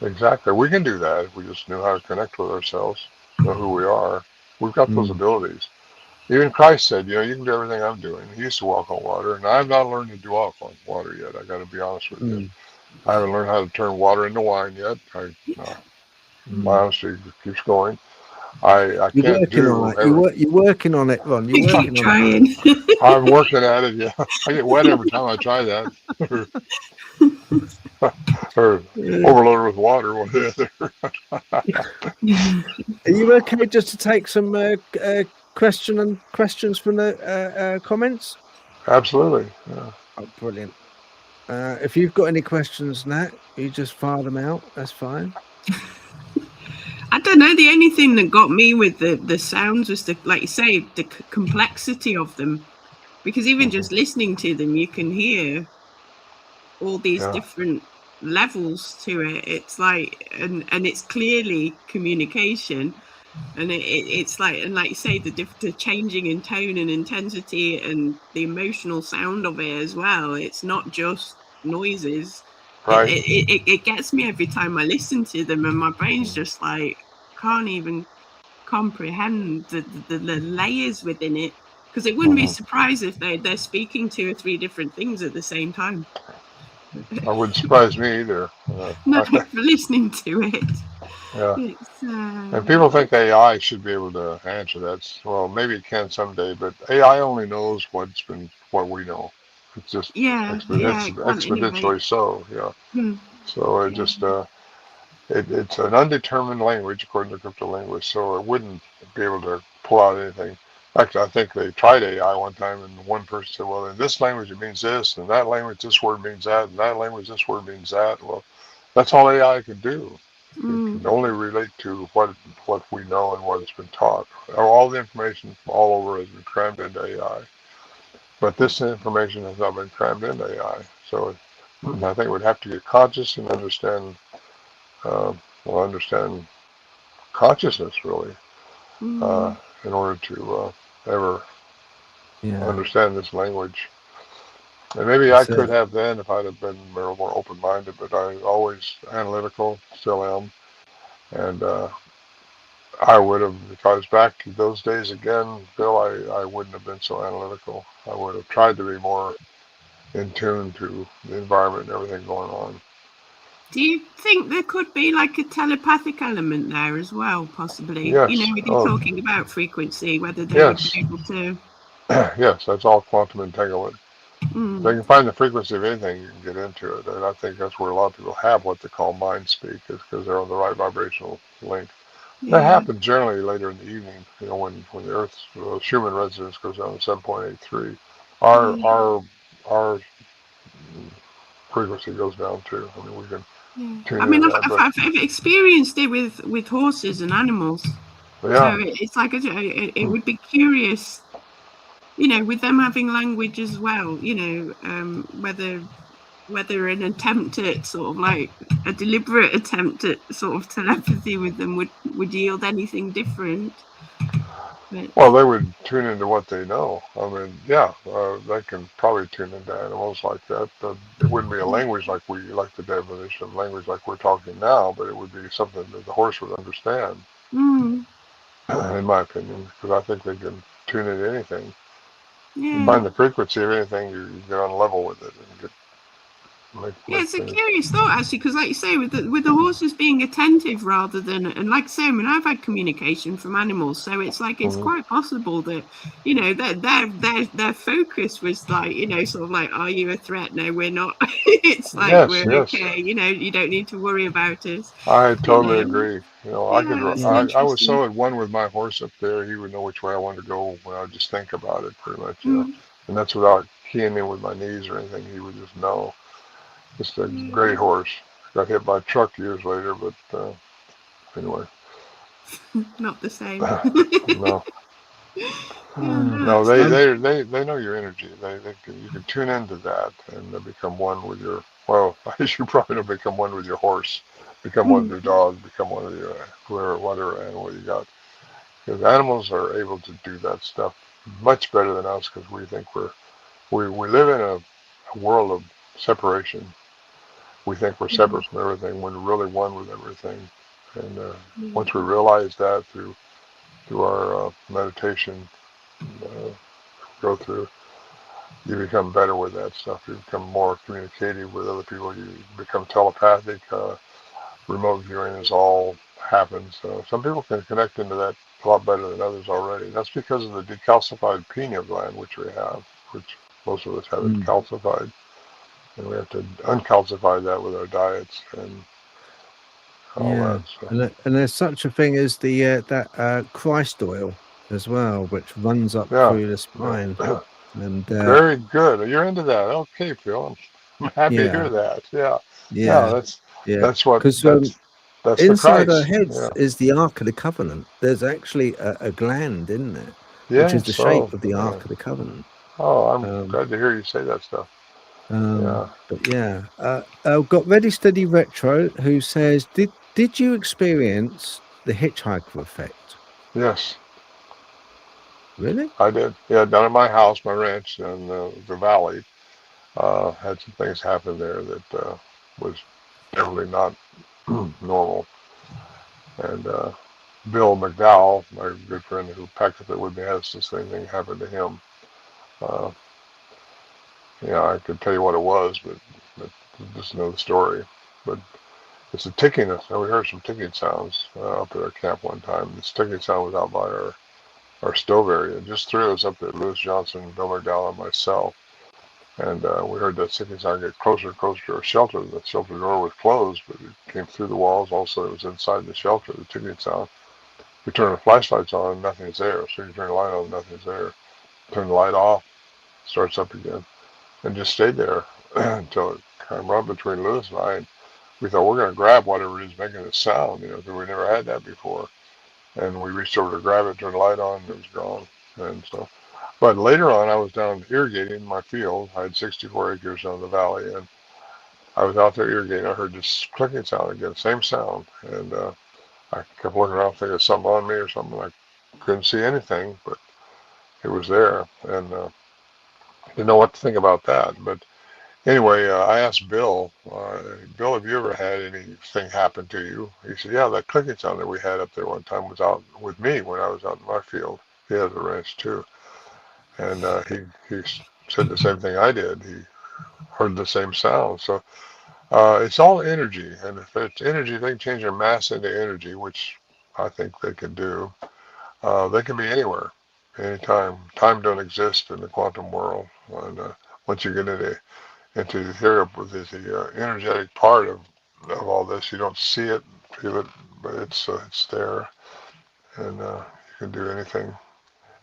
Speaker 1: exactly. We can do that if we just knew how to connect with ourselves, know who we are. We've got those abilities. Even Christ said, you can do everything I'm doing. He used to walk on water, and I've not learned to do walk on water yet. I got to be honest with you. I haven't learned how to turn water into wine yet. My honesty keeps going. I can't do.
Speaker 2: You're working on it, Ron. You're working
Speaker 3: trying.
Speaker 2: on it.
Speaker 1: I'm working at it. Yeah, I get wet every time I try that. or overloaded with water, one or the other.
Speaker 2: Are you okay just to take some questions from the comments?
Speaker 1: Absolutely. Yeah.
Speaker 2: Oh, brilliant. If you've got any questions, Nat, you just fire them out. That's fine.
Speaker 3: I don't know. The only thing that got me with the sounds was like you say, the complexity of them. Because even just listening to them, you can hear all these different levels to it. It's like, and it's clearly communication, and it's like, and like you say, the changing in tone and intensity and the emotional sound of it as well. It's not just noises.
Speaker 1: Right.
Speaker 3: It gets me every time I listen to them, and my brain's just like can't even comprehend the layers within it. Because it wouldn't be surprised if they're speaking 2 or 3 different things at the same time.
Speaker 1: That wouldn't surprise me either.
Speaker 3: Not for listening to it.
Speaker 1: Yeah. And people think AI should be able to answer that. Well, maybe it can someday, but AI only knows what we know. It's just exponentially so. Yeah. So it just it's an undetermined language according to cryptolinguists. So it wouldn't be able to pull out anything. Actually, I think they tried AI one time, and one person said, well, in this language it means this, and that language this word means that, and that language this word means that. Well, that's all AI can do. It can only relate to what we know and what has been taught. All the information all over has been crammed into AI. But this information has not been crammed into AI. So I think we'd have to get conscious and understand consciousness, really, in order to ever understand this language. And maybe I could have then if I'd have been more open-minded, but I always analytical, still am. And I would have, if I was back to those days again, Bill, I wouldn't have been so analytical. I would have tried to be more in tune to the environment and everything going on.
Speaker 3: Do you think there could be like a telepathic element there as well, possibly?
Speaker 1: Yes.
Speaker 3: With you talking about frequency, whether they would be able to...
Speaker 1: Yes, that's all quantum entanglement. If they can find the frequency of anything, you can get into it. And I think that's where a lot of people have what they call mind speak, is because they're on the right vibrational length. That happens generally later in the evening, when the Earth's Schumann resonance goes down to 7.83. Our frequency goes down too. I mean, we can tune in.
Speaker 3: I've experienced it with horses and animals.
Speaker 1: Yeah.
Speaker 3: So it's like it would be curious, with them having language as well. Whether an attempt at sort of like a deliberate attempt at sort of telepathy with them would yield anything different. But
Speaker 1: Well, they would tune into what they know. I mean, yeah, they can probably tune into animals like that. It wouldn't be a language like the definition of language like we're talking now, but it would be something that the horse would understand,
Speaker 3: mm,
Speaker 1: in my opinion, because I think they can tune into anything. You
Speaker 3: yeah.
Speaker 1: find the frequency of anything, you get on level with it and
Speaker 3: Yeah,
Speaker 1: make
Speaker 3: it's a
Speaker 1: things.
Speaker 3: curious thought actually, because like you say, with the horses being attentive rather than, and like I say, I mean, I've had communication from animals, so it's like it's
Speaker 1: Mhm.
Speaker 3: quite possible that, you know, that their focus was like, you know, sort of like, are you a threat? No, we're not. It's like
Speaker 1: Yes,
Speaker 3: we're
Speaker 1: yes,
Speaker 3: okay. You know, you don't need to worry about us.
Speaker 1: I
Speaker 3: You
Speaker 1: totally
Speaker 3: know,
Speaker 1: agree. You know,
Speaker 3: yeah, it's an
Speaker 1: I was
Speaker 3: interesting.
Speaker 1: so at one with my horse up there, he would know which way I wanted to go when I would just think about it, pretty much, you know.
Speaker 3: Mm,
Speaker 1: And that's without keying in with my knees or anything. He would just know. Just a great
Speaker 3: yeah,
Speaker 1: horse. Got hit by a truck years later, but anyway,
Speaker 3: not the same.
Speaker 1: no,
Speaker 3: Yeah, no,
Speaker 1: no,
Speaker 3: it's interesting.
Speaker 1: they know your energy. You can tune into that and become one with your. Well, as you probably know, become one with your horse, become one with
Speaker 3: Mm,
Speaker 1: your dog, become one with your whoever, whatever animal you got. Because animals are able to do that stuff much better than us because we think we live in a world of separation. We think we're
Speaker 3: mm,
Speaker 1: separate from everything when we're really one with everything. And
Speaker 3: mm,
Speaker 1: once we realize that through our meditation, uh, go through, you become better with that stuff. You become more communicative with other people. You become telepathic. Remote viewing is all happens. Some people can connect into that a lot better than others already. That's because of the decalcified pineal gland, which we have, which most of us have it
Speaker 2: Mm.
Speaker 1: calcified. And we have to uncalcify that with our diets and all
Speaker 2: Yeah,
Speaker 1: that. So,
Speaker 2: and there's such a thing as the that Christ oil as well, which runs up
Speaker 1: yeah,
Speaker 2: through the spine,
Speaker 1: yeah.
Speaker 2: and
Speaker 1: Very good. You're into that. Okay, Phil. I'm happy to
Speaker 2: yeah,
Speaker 1: hear that. Yeah, yeah.
Speaker 2: yeah, yeah,
Speaker 1: That's what
Speaker 2: because
Speaker 1: that's the
Speaker 2: inside our
Speaker 1: Christ.
Speaker 2: heads
Speaker 1: Yeah.
Speaker 2: is the Ark of the Covenant. There's actually a gland in there, which
Speaker 1: Yeah.
Speaker 2: is the shape
Speaker 1: So,
Speaker 2: of the Ark of the Covenant.
Speaker 1: oh, I'm
Speaker 2: Um,
Speaker 1: glad to hear you say that stuff. Yeah.
Speaker 2: but yeah, I've got Ready Steady Retro who says, did you experience the hitchhiker effect?
Speaker 1: Yes,
Speaker 2: Really?
Speaker 1: I did. Yeah, down at my house, my ranch in the valley, had some things happen there that was definitely not normal. And Bill McDowell, my good friend who packed up with me, has the same thing happen to him. Uh, Yeah, I could tell you what it was, but just know the story. But it's a ticking. We heard some ticking sounds up at our camp one time. This ticking sound was out by our stove area, just three of us up there, Lewis Johnson, Bill McDowell, and myself. And we heard that ticking sound get closer and closer to our shelter. The shelter door was closed, but it came through the walls. Also, it was inside the shelter, the ticking sound. We turn the flashlights on, nothing's there. So you turn the light on, nothing's there. Turn the light off, starts up again. And just stayed there until it came right between Lewis and I. And we thought we're going to grab whatever it is making the sound, because we never had that before. And we reached over to grab it, turned the light on, and it was gone. And so, but later on, I was down irrigating my field. I had 64 acres down the valley, and I was out there irrigating. I heard this clicking sound again, same sound, and I kept looking around, thinking something on me or something. I couldn't see anything, but it was there, and didn't know what to think about that. But anyway, I asked Bill, Bill, have you ever had anything happen to you? He said, yeah, that clicking sound that we had up there one time was out with me when I was out in my field. He has a ranch too. And he said the same thing I did. He heard the same sound. So it's all energy. And if it's energy, they can change their mass into energy, which I think they can do. They can be anywhere, anytime. Time don't exist in the quantum world. And once you get into the ethereal, the energetic part of all this. You don't see it, feel it, but it's there, and you can do anything.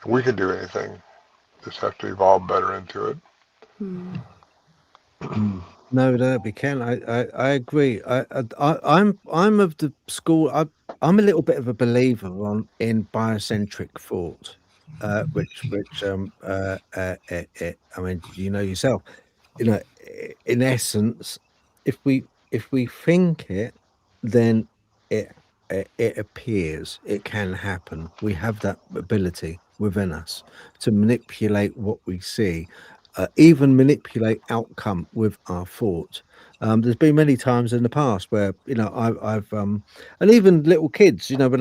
Speaker 1: We can do anything. Just have to evolve better into it.
Speaker 3: mm,
Speaker 2: No, no, we can. I agree. I'm of the school. I'm a little bit of a believer in biocentric thought, I mean, you know yourself. You know, in essence, if we think it, then it it appears, it can happen. We have that ability within us to manipulate what we see, even manipulate outcome with our thought. There's been many times in the past where I've and even little kids, when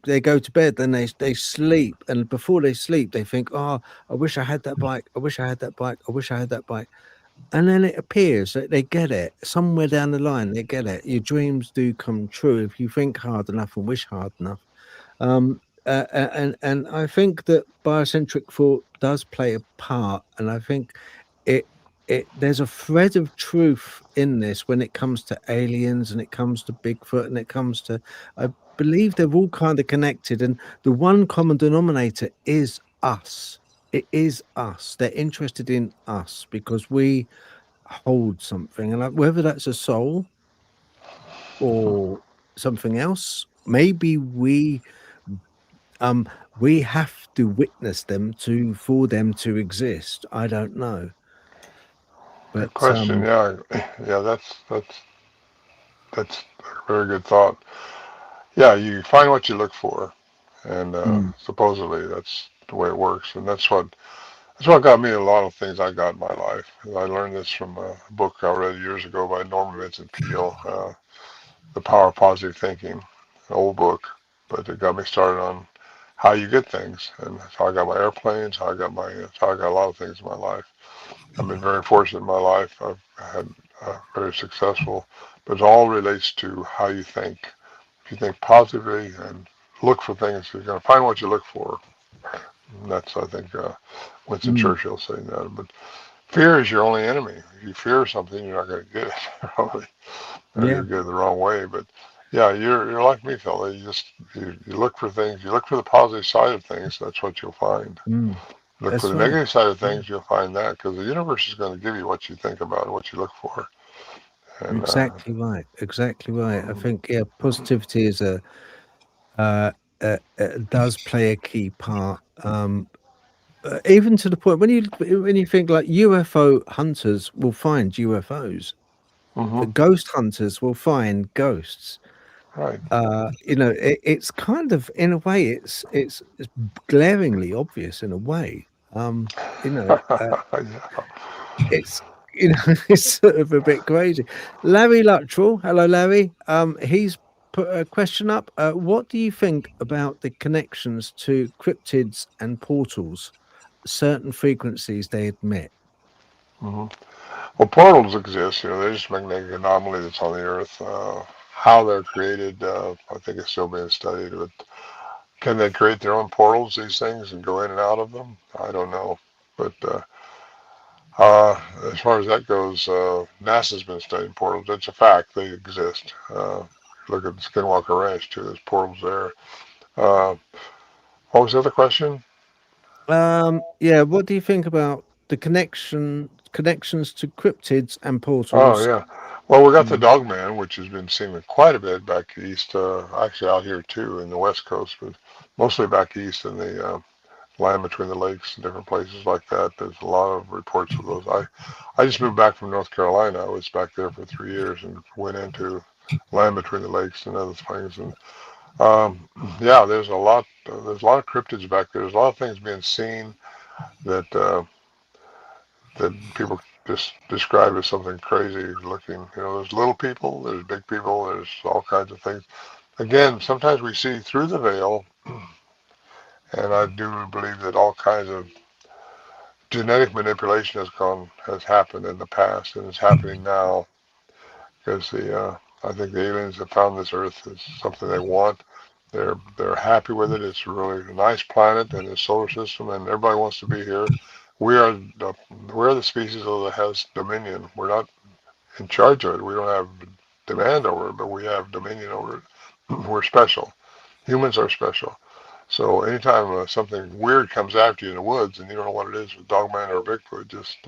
Speaker 2: they go to bed, then they sleep, and before they sleep, they think, "Oh, I wish I had that bike. I wish I had that bike. I wish I had that bike." And then it appears that they get it somewhere down the line. They get it. Your dreams do come true if you think hard enough and wish hard enough. And I think that biocentric thought does play a part, and I think it there's a thread of truth in this when it comes to aliens and it comes to Bigfoot and it comes to, I believe they're all kind of connected, and the one common denominator is us. It is us. They're interested in us because we hold something, and whether that's a soul or something else, maybe we have to witness them for them to exist. I don't know,
Speaker 1: Good
Speaker 2: but
Speaker 1: question. Yeah, yeah, that's a very good thought. Yeah, you find what you look for, and supposedly that's the way it works, and that's what got me a lot of things I got in my life. I learned this from a book I read years ago by Norman Vincent Peale, The Power of Positive Thinking, an old book, but it got me started on how you get things, and that's how I got my airplanes, that's how I got a lot of things in my life. I've been very fortunate in my life. I've had very successful, but it all relates to how you think. If you think positively and look for things, you're going to find what you look for. And that's, I think, Winston Churchill saying that. But fear is your only enemy. If you fear something, you're not going to get it, probably. Or
Speaker 2: yeah,
Speaker 1: you'll get it the wrong way. But yeah, you're like me, fella. You look for things. You look for the positive side of things. That's what you'll find. Look
Speaker 2: that's
Speaker 1: for the
Speaker 2: right.
Speaker 1: negative side of things. You'll find that because the universe is going to give you what you think about and what you look for. And
Speaker 2: Exactly right. Exactly right. I think positivity is does play a key part. Even to the point when you think like UFO hunters will find UFOs,
Speaker 1: mhm,
Speaker 2: ghost hunters will find ghosts.
Speaker 1: right.
Speaker 2: It's kind of, in a way, it's glaringly obvious in a way. You know,
Speaker 1: Yeah.
Speaker 2: it's it's sort of a bit crazy. Larry Luttrell, hello Larry. He's put a question up. What do you think about the connections to cryptids and portals? Certain frequencies they admit.
Speaker 1: Mhm. Well, portals exist. They're just magnetic anomaly that's on the Earth. How they're created, I think it's still being studied. But can they create their own portals, these things, and go in and out of them? I don't know. But as far as that goes, NASA's been studying portals. It's a fact. They exist. Look at Skinwalker Ranch, too. There's portals there. Uh, what was the other question?
Speaker 2: Yeah, what do you think about the connections to cryptids and
Speaker 1: Oh,
Speaker 2: portals?
Speaker 1: yeah. Well, we got the
Speaker 2: Mm.
Speaker 1: Dogman, which has been seen quite a bit back east, actually out here too in the West Coast, but mostly back east in the land between the lakes and different places like that. There's a lot of reports of those. I just moved back from North Carolina. I was back there for 3 years and went into land between the lakes and other things. And yeah, there's a lot of cryptids back there. There's a lot of things being seen that that people just describe as something crazy looking. There's little people, there's big people, there's all kinds of things. Again, sometimes we see through the veil, and I do believe that all kinds of genetic manipulation has happened in the past and is happening now because I think the aliens have found this Earth is something they want. They're happy with it. It's really a nice planet in the solar system, and everybody wants to be here. We are the species that has dominion. We're not in charge of it. We don't have demand over it, but we have dominion over it. We're special. Humans are special. So anytime something weird comes after you in the woods and you don't know what it is, with Dogman or Bigfoot, just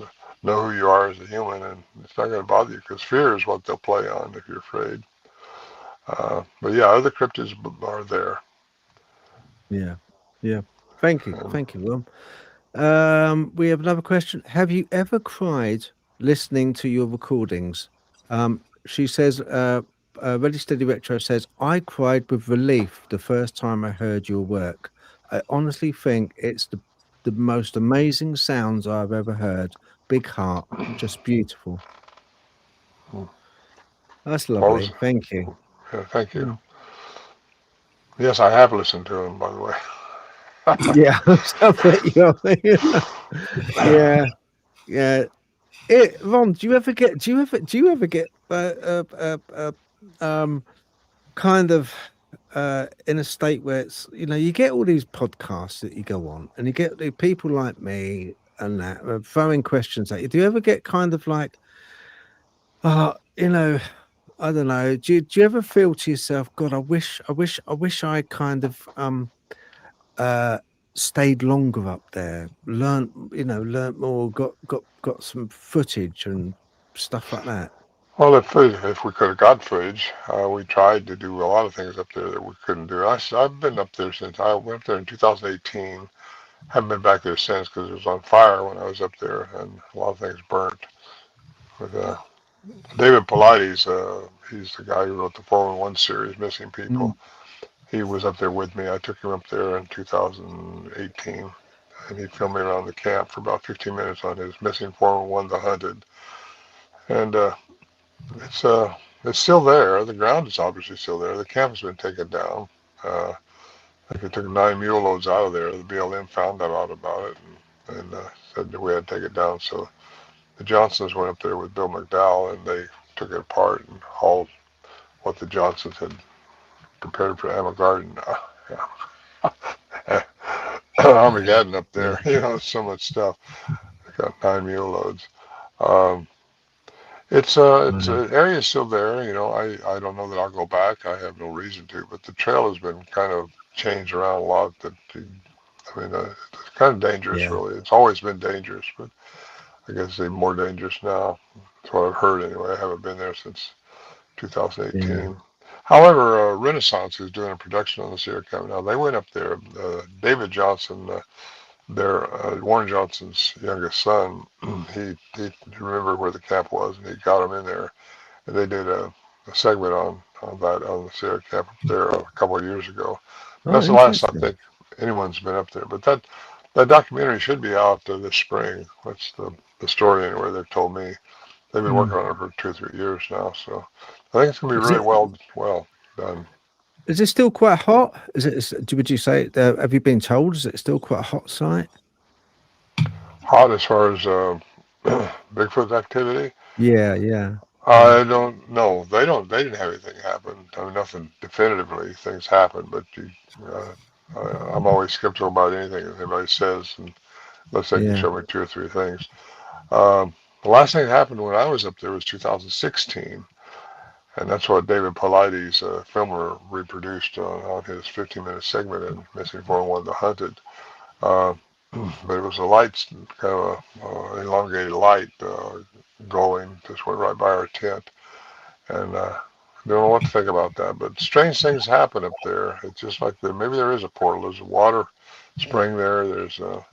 Speaker 1: know who you are as a human, and it's not going to bother you because fear is what they'll play on if you're afraid. But yeah, other cryptids are there.
Speaker 2: Yeah, yeah. Thank you,
Speaker 1: And
Speaker 2: thank you, Will. We have another question. Have you ever cried listening to your recordings? She says, Ready Steady Retro says, I cried with relief the first time I heard your work. I honestly think it's the most amazing sounds I've ever heard. Big heart, just beautiful. That's lovely. Thank you.
Speaker 1: Yeah, thank you. Yes, I have listened to him, by the way.
Speaker 2: Yeah, yeah. Ron, do you ever get kind of in a state where it's, you get all these podcasts that you go on and you get the people like me and that throwing questions at you. Do you ever get kind of like, I don't know, do you ever feel to yourself, God, I wish I kind of stayed longer up there, learned more, got some footage and stuff like that?
Speaker 1: Well, if we could have got footage, we tried to do a lot of things up there that we couldn't do. I've been up there since I went up there in 2018. Haven't been back there since because it was on fire when I was up there, and a lot of things burnt. But David Paulides, he's the guy who wrote the 411 series, Missing People. He was up there with me. I took him up there in 2018, and he filmed me around the camp for about 15 minutes on his Missing 411, The Hunted. And it's still there. The ground is obviously still there. The camp has been taken down. I think it took 9 mule loads out of there. The BLM found out about it and said that we had to take it down. So the Johnsons went up there with Bill McDowell, and they took it apart and hauled what the Johnsons had prepared for Armageddon. Armageddon up there. So much stuff. They got 9 mule loads. It's an area still there. I don't know that I'll go back. I have no reason to, but the trail has been kind of changed around a lot. It's kind of dangerous, really. It's always been dangerous, but I guess it's even more dangerous now. That's what I've heard anyway. I haven't been there since 2018. Yeah. However, Renaissance is doing a production on the Sierra Camp now. They went up there. David Johnson, Warren Johnson's youngest son, he remembered where the camp was, and he got him in there. And they did a segment on the Sierra Camp up there a couple of years ago. That's the last time I think anyone's been up there. But that documentary should be out this spring. That's the story anyway. They've told me. They've been working on it for 2 or 3 years now. So I think it's going to be really well done.
Speaker 2: Is it still quite hot? Would you say, have you been told, is it still quite a hot site?
Speaker 1: Hot as far as Bigfoot activity?
Speaker 2: Yeah.
Speaker 1: I don't know. They didn't have anything happen. I mean, nothing definitively. Things happen, but I'm always skeptical about anything that anybody says, unless they can show me 2 or 3 things. The last thing that happened when I was up there was 2016. And that's what David Paulides, filmer, reproduced on his 15-minute segment in Missing 411, The Hunted. But it was a light, kind of an elongated light glowing, just went right by our tent. And I don't know what to think about that. But strange things happen up there. It's just like maybe there is a portal. There's a water spring there. There's a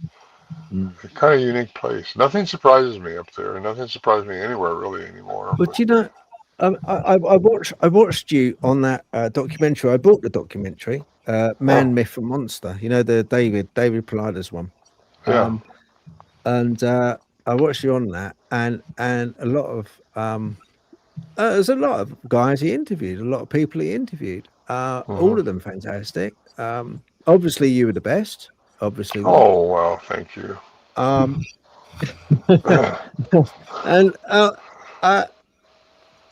Speaker 1: kind of unique place. Nothing surprises me up there. Nothing surprises me anywhere really anymore.
Speaker 2: But I watched you on that documentary. I bought the documentary, Man, Myth, and Monster. The David Paulides one.
Speaker 1: Yeah.
Speaker 2: And I watched you on that, and a lot of there's a lot of guys he interviewed, a lot of people he interviewed. All of them fantastic. Obviously, you were the best. Obviously.
Speaker 1: Oh well, thank you.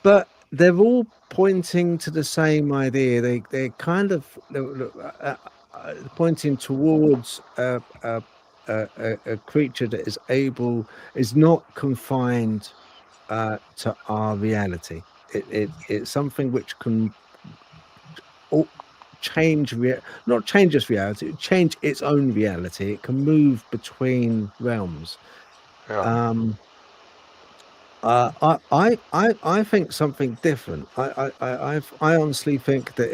Speaker 2: But they're all pointing to the same idea. They're kind of pointing towards a creature that is not confined to our reality. It's something which can not change its reality, change its own reality. It can move between realms.
Speaker 1: Yeah.
Speaker 2: I think something different. I honestly think that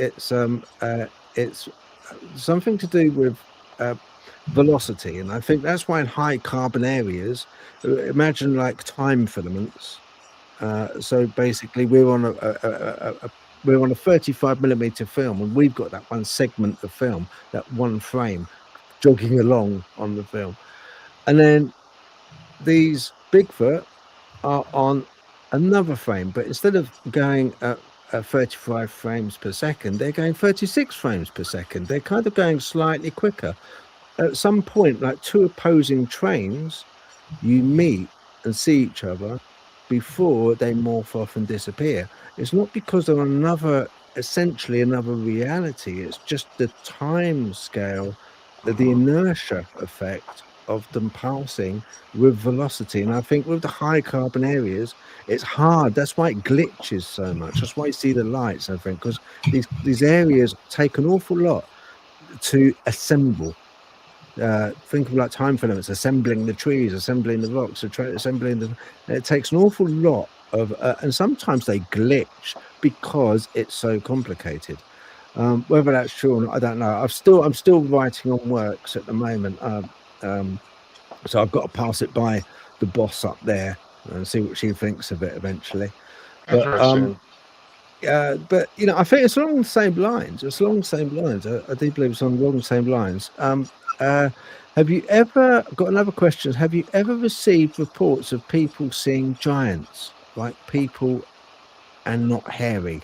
Speaker 2: it's something to do with velocity, and I think that's why in high carbon areas, imagine like time filaments. So basically, we're on we're on a 35mm film, and we've got that one segment of film, that one frame, jogging along on the film, and then these Bigfoot are on another frame, but instead of going at 35 frames per second, they're going 36 frames per second. They're kind of going slightly quicker. At some point, like two opposing trains, you meet and see each other before they morph off and disappear. It's not because of essentially another reality. It's just the time scale, the inertia effect of them passing with velocity. And I think with the high carbon areas, it's hard. That's why it glitches so much. That's why you see the lights, I think, because these areas take an awful lot to assemble. Think of like time filaments, assembling the trees, assembling the rocks, assembling the. It takes an awful lot of, and sometimes they glitch because it's so complicated. Whether that's true or not, I don't know. I'm still writing on works at the moment, so I've got to pass it by the boss up there and see what she thinks of it eventually. But you know, I think it's along the same lines. It's along the same lines. I do believe it's along the same lines. Have you ever got another question? Have you ever received reports of people seeing giants, like people and not hairy?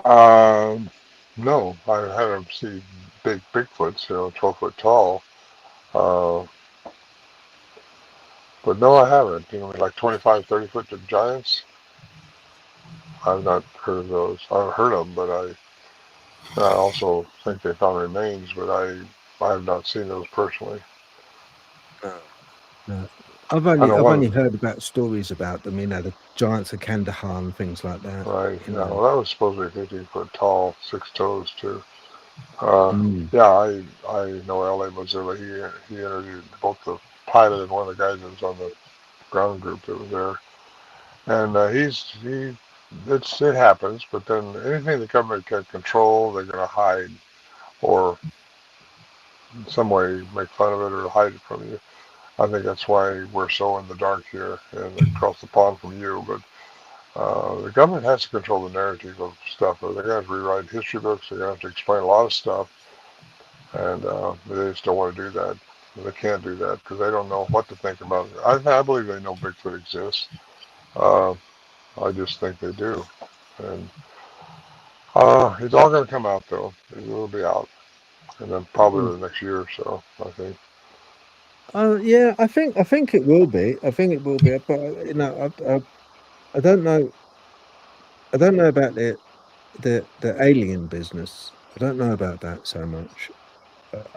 Speaker 1: No, I haven't seen big Bigfoots, 12 foot tall. But no, I haven't. Like 25, 30 foot giants. I've not heard of those. I've heard of them, but I also think they found remains, but I have not seen those personally.
Speaker 2: No. I've only heard about stories about them, the giants of Kandahar and things like that.
Speaker 1: Right. Yeah. Well, that was supposed to be 15 foot tall, 6 toes too. Yeah, I know L.A. Mozilla. He interviewed both the pilot and one of the guys that was on the ground group that was there, and it happens. But then anything the government can control, they're going to hide, or in some way make fun of it or hide it from you. I think that's why we're so in the dark here and across the pond from you. But the government has to control the narrative of stuff. They're going to have to rewrite history books. They're going to have to explain a lot of stuff. And they just don't want to do that. They can't do that because they don't know what to think about it. I believe they know Bigfoot exists. I just think they do. And it's all going to come out, though. It will be out. And then probably the next year or so, I think.
Speaker 2: Yeah, I think it will be. I think it will be. But I don't know. I don't know about the alien business. I don't know about that so much.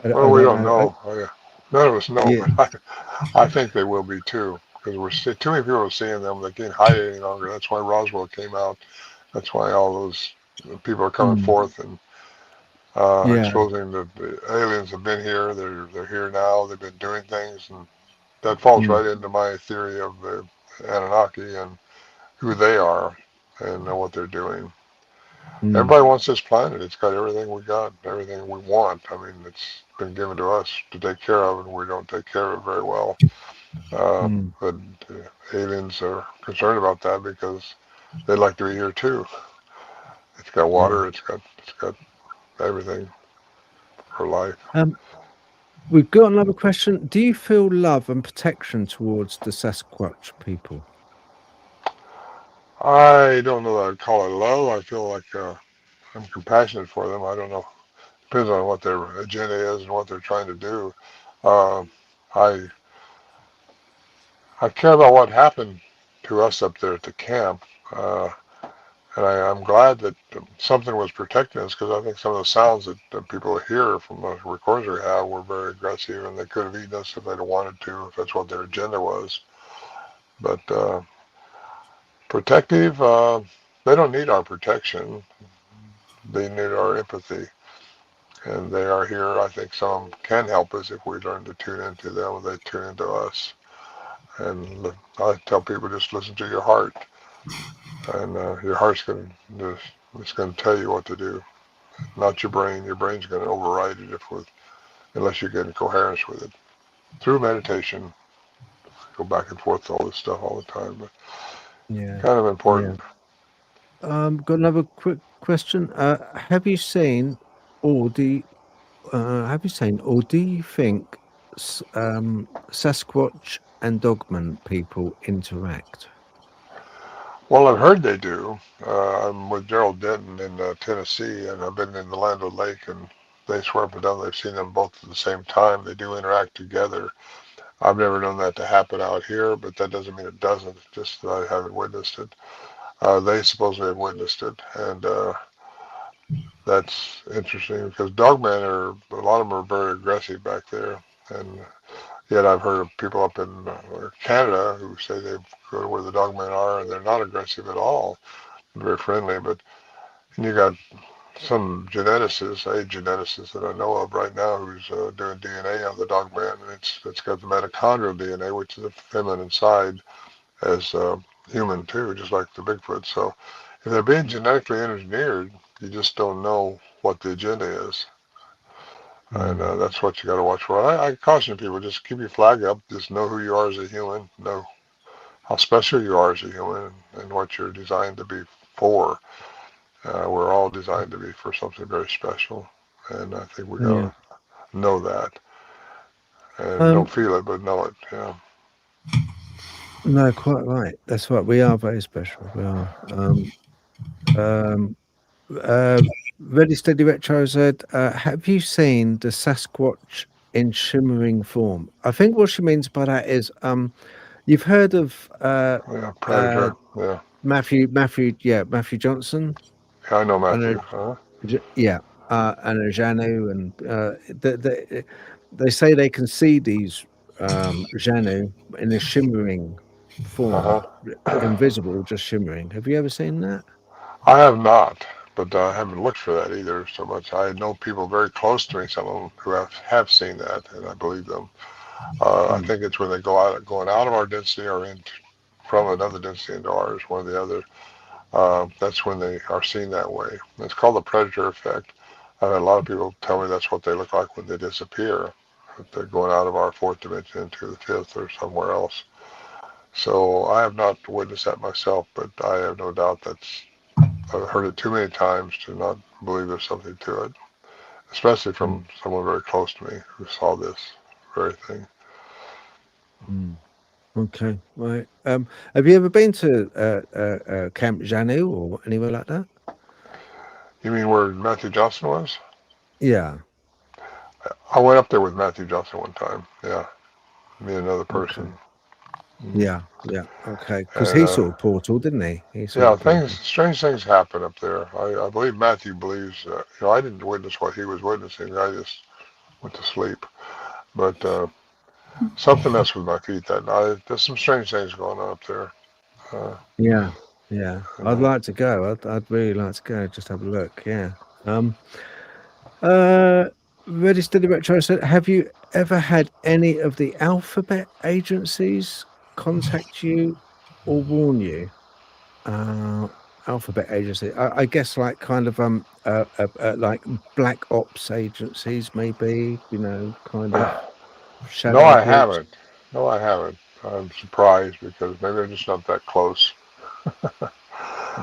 Speaker 1: Well, we don't know. None of us know,
Speaker 2: Yeah.
Speaker 1: but I think they will be too, because too many people are seeing them. They can't hide it any longer. That's why Roswell came out. That's why all those people are coming forth and exposing that the aliens have been here. They're here now. They've been doing things, and that falls right into my theory of the Anunnaki and who they are and what they're doing. Everybody wants this planet. It's got everything we got, everything we want. I mean, it's been given to us to take care of, and we don't take care of it very well. But aliens are concerned about that because they'd like to be here too. It's got water. It's got everything for life.
Speaker 2: We've got another question. Do you feel love and protection towards the Sasquatch people?
Speaker 1: I don't know that I'd call it love. I feel like I'm compassionate for them. I don't know. Depends on what their agenda is and what they're trying to do. I care about what happened to us up there at the camp. And I'm glad that something was protecting us, because I think some of the sounds that people hear from the recorders we have were very aggressive, and they could have eaten us if they'd wanted to, if that's what their agenda was. But protective, they don't need our protection. They need our empathy. And they are here. I think some can help us if we learn to tune into them and they tune into us. And I tell people, just listen to your heart. And your heart's going to tell you what to do, not your brain. Your brain's going to override it unless you get in coherence with it. Through meditation, go back and forth to all this stuff all the time, but kind of important.
Speaker 2: got another quick question. Have you seen, or do you, or do you think Sasquatch and Dogman people interact?
Speaker 1: Well, I've heard they do. I'm with Gerald Denton in Tennessee, and I've been in the Land Lake, and they swear up and down they've seen them both at the same time. They do interact together. I've never known that to happen out here, but that doesn't mean it doesn't. It's just that I haven't witnessed it. They supposedly have witnessed it, and that's interesting because dogmen a lot of them are very aggressive back there, and yet I've heard of people up in Canada who say they go to where the dogmen are and they're not aggressive at all, very friendly. But and you got some geneticists, a geneticist that I know of right now who's doing DNA on the dogman, and it's got the mitochondrial DNA, which is the feminine side, as human too, just like the Bigfoot. So if they're being genetically engineered, you just don't know what the agenda is. And that's what you got to watch for. I caution people, just keep your flag up. Just know who you are as a human. Know how special you are as a human and what you're designed to be for. We're all designed to be for something very special. And I think we got to know that. And don't feel it, but know it. Yeah.
Speaker 2: No, quite right. That's right. We are very special. We are. Ready, Steady Retro said, have you seen the Sasquatch in shimmering form? I think what she means by that is, you've heard of
Speaker 1: Predator.
Speaker 2: Matthew Johnson.
Speaker 1: Yeah, I know Matthew.
Speaker 2: And Janu, and they say they can see these Janu in a shimmering form, invisible, just shimmering. Have you ever seen that?
Speaker 1: I have not, but I haven't looked for that either so much. I know people very close to me, some of them who have seen that, and I believe them. I think it's when they going out of our density or from another density into ours, one or the other. That's when they are seen that way. It's called the predator effect. I've had a lot of people tell me that's what they look like when they disappear. That they're going out of our fourth dimension into the fifth or somewhere else. So I have not witnessed that myself, but I have no doubt I've heard it too many times to not believe there's something to it, especially from someone very close to me who saw this very thing.
Speaker 2: Okay, right. Have you ever been to Camp Janu or anywhere like that?
Speaker 1: You mean where Matthew Johnson was?
Speaker 2: Yeah.
Speaker 1: I went up there with Matthew Johnson one time. Yeah, me and another person.
Speaker 2: Okay. Yeah. Okay, because he saw a portal, didn't he?
Speaker 1: Strange things happen up there. I believe Matthew believes. I didn't witness what he was witnessing. I just went to sleep. But something messed with my feet that night. There's some strange things going on up there.
Speaker 2: Yeah. I'd like to go. I'd really like to go. Just have a look. Yeah. Ready, Steady Retro said, have you ever had any of the alphabet agencies contact you or warn you? Alphabet agency, I guess, like kind of like black ops agencies, maybe, kind of shadow.
Speaker 1: No, I haven't. I'm surprised because maybe they're just not that close.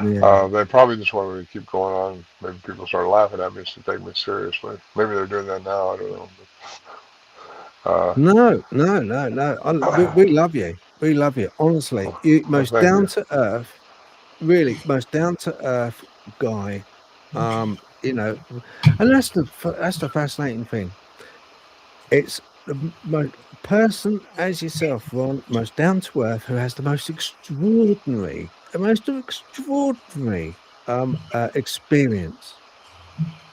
Speaker 1: They probably just wanted me to keep going on. Maybe people started laughing at me to take me seriously. Maybe they're doing that now. I don't know.
Speaker 2: No. We love you. We love you. Honestly, most down to earth, really most down to earth guy. And that's the fascinating thing. It's the person as yourself, Ron, most down to earth, who has the most extraordinary experience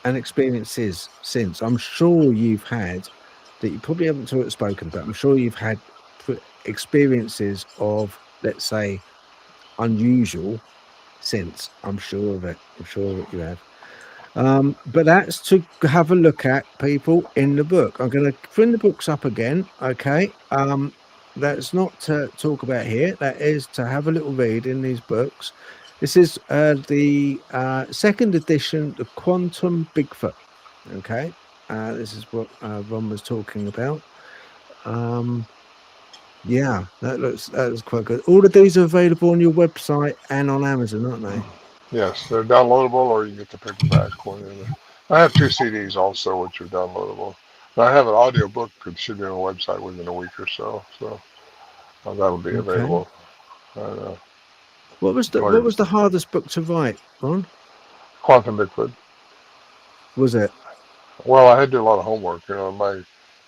Speaker 2: and experiences since. I'm sure you've had that you probably haven't spoken about. I'm sure you've had experiences of, let's say, unusual since. I'm sure of it. I'm sure that you have. But that's to have a look at, people, in the book. I'm going to bring the books up again. Okay. That's not to talk about here. That is to have a little read in these books. This is the second edition, the Quantum Bigfoot. Okay. This is what Ron was talking about. Yeah, that looks quite good. All of these are available on your website and on Amazon, aren't they?
Speaker 1: Yes, they're downloadable, or you can get the paperback one. I have 2 CDs also, which are downloadable. And I have an audio book that should be on the website within a week or so. So that'll be
Speaker 2: Okay.
Speaker 1: available. Uh,
Speaker 2: What was the hardest book to write, Ron?
Speaker 1: Quantum Bigfoot.
Speaker 2: Was it?
Speaker 1: Well, I had to do a lot of homework.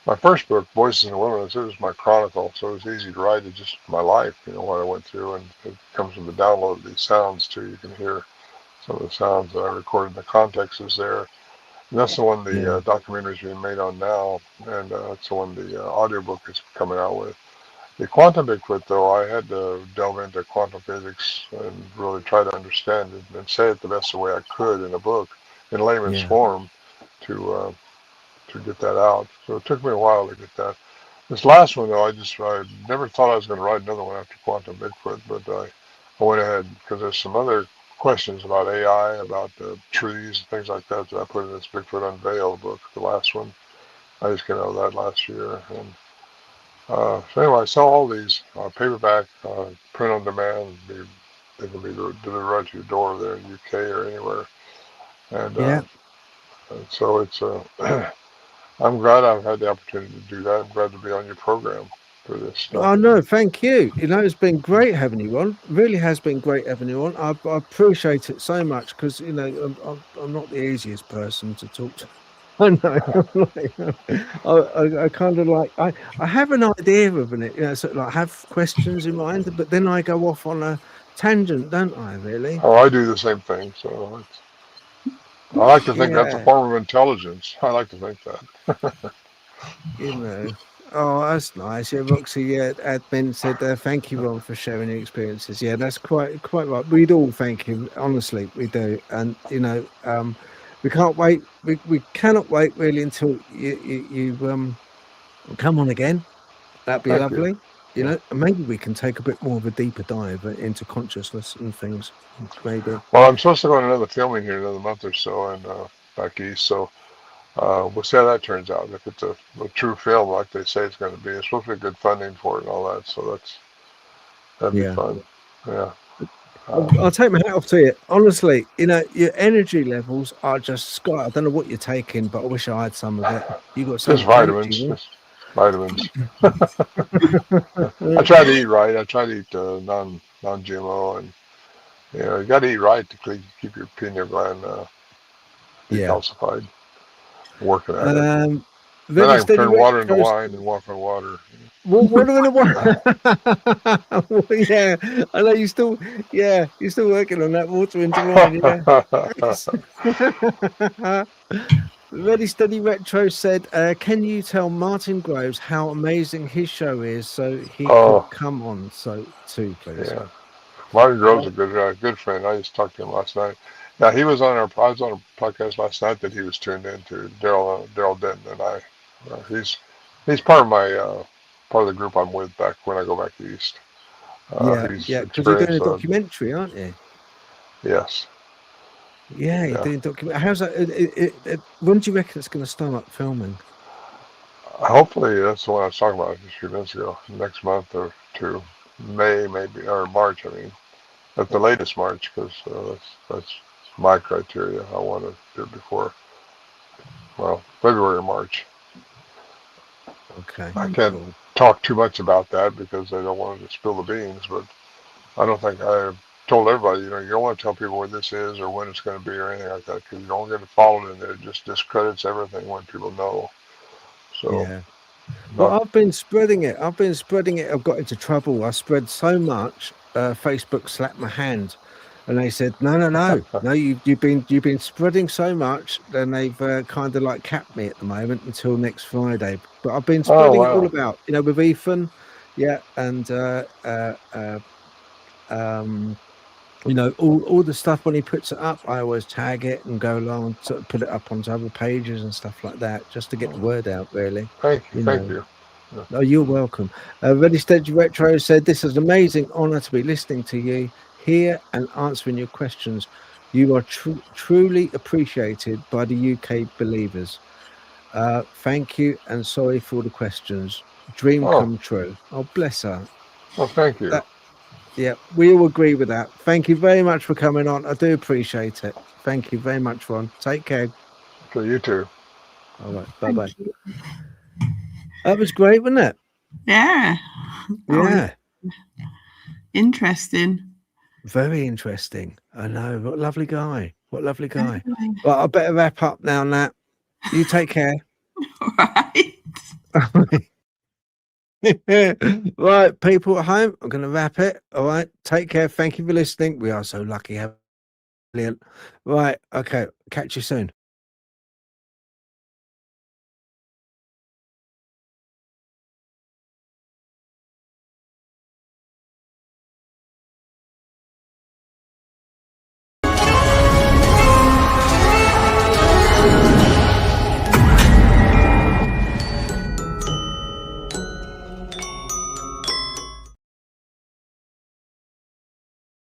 Speaker 1: My first book, Voices in the Wilderness, it was my chronicle, so it was easy to write. It's just my life, what I went through, and it comes with the download of these sounds too. You can hear some of the sounds that I recorded. The context is there. And that's the one the documentary is being made on now, and that's the one the audiobook is coming out with. The Quantum Bigfoot, though, I had to delve into quantum physics and really try to understand it and say it the best way I could in a book, in layman's form, to get that out. So it took me a while to get that. This last one, though, I never thought I was going to write another one after Quantum Bigfoot, but I went ahead because there's some other questions about AI, about trees and things like that I put in this Bigfoot Unveiled book, the last one. I just came out of that last year. And so anyway, I sell all these paperback, print on demand. They can be delivered right to your door there in the UK or anywhere. And so it's I'm glad I've had the opportunity to do that. I'm glad to be on your program for this stuff.
Speaker 2: Oh no, thank you. It's been great having you on. Really has been great having you on. I appreciate it so much because I'm not the easiest person to talk to. I know. I kind of like I have an idea of it, sort of like have questions in mind, but then I go off on a tangent, don't I? Really?
Speaker 1: Oh, I do the same thing. So I like to think that's a form of intelligence. I like to think that.
Speaker 2: Oh, that's nice. Yeah, Roxy, admin said, thank you, Ron, for sharing your experiences. Yeah, that's quite right. We'd all thank him. Honestly, we do. And, we can't wait. We cannot wait really until you come on again. That'd be lovely. And maybe we can take a bit more of a deeper dive into consciousness and things. Maybe.
Speaker 1: Well, I'm supposed to go on another filming here in another month or so, and back east. So we'll see how that turns out. If it's a true film, like they say it's going to be, it's supposed to be good funding for it and all that. So that'd be fun. Yeah.
Speaker 2: I'll take my hat off to you. Honestly, your energy levels are just sky. I don't know what you're taking, but I wish I had some of it. You got some
Speaker 1: vitamins. Just vitamins. I try to eat right. I try to eat non-GMO, and you got to eat right to keep your pineal gland decalcified. Working at it. Then I can turn water into wine and walk on water.
Speaker 2: Water into wine. Well, yeah, I know you're still working on that water into wine. Yeah. Ready Steady Retro said, "Can you tell Martin Groves how amazing his show is, so he could come on too, please?" Yeah,
Speaker 1: Martin Groves is a good friend. I just talked to him last night. Yeah, I was on a podcast last night that he was tuned into. Daryl Denton and I. He's part of the group I'm with back when I go back east.
Speaker 2: Because you're doing a documentary, aren't you?
Speaker 1: Yes.
Speaker 2: Yeah, you're doing documentary. How's that? When do you reckon it's going to start filming?
Speaker 1: Hopefully, that's the one I was talking about just a few minutes ago. Next month or two, May maybe, or March. I mean, at the latest March, because that's my criteria. I want to do it before, February or March.
Speaker 2: Okay.
Speaker 1: I can't talk too much about that because I don't want to spill the beans, but I don't think I've told everybody, you don't want to tell people where this is or when it's going to be or anything like that, because you don't get it followed in there. It just discredits everything when people know. So,
Speaker 2: yeah. Well, I've been spreading it. I've got into trouble. I spread so much. Facebook slapped my hand, and they said, "No, you've been spreading so much." Then they've kind of like capped me at the moment until next Friday. But I've been spreading it all about, with Ethan, and all the stuff when he puts it up, I always tag it and go along and sort of put it up onto other pages and stuff like that, just to get the word out, really.
Speaker 1: Thank you. Thank you.
Speaker 2: Yeah. Oh, you're welcome. Ready Steady Retro said, "This is an amazing honor to be listening to you here and answering your questions. You are truly appreciated by the UK believers. Thank you, and sorry for all the questions. Dream come true." Oh, bless her.
Speaker 1: Well, thank you.
Speaker 2: Yeah, we all agree with that. Thank you very much for coming on. I do appreciate it. Thank you very much, Ron. Take care.
Speaker 1: Okay, you too.
Speaker 2: All right. Bye-bye. That was great, wasn't it?
Speaker 3: Yeah.
Speaker 2: Yeah.
Speaker 3: Interesting.
Speaker 2: Very interesting. I know. What a lovely guy. What a lovely guy. Well, I better wrap up now, Nat. You take care.
Speaker 3: Right.
Speaker 2: Right, people at home, I'm going to wrap it. All right. Take care. Thank you for listening. We are so lucky. Brilliant. Right. Okay. Catch you soon.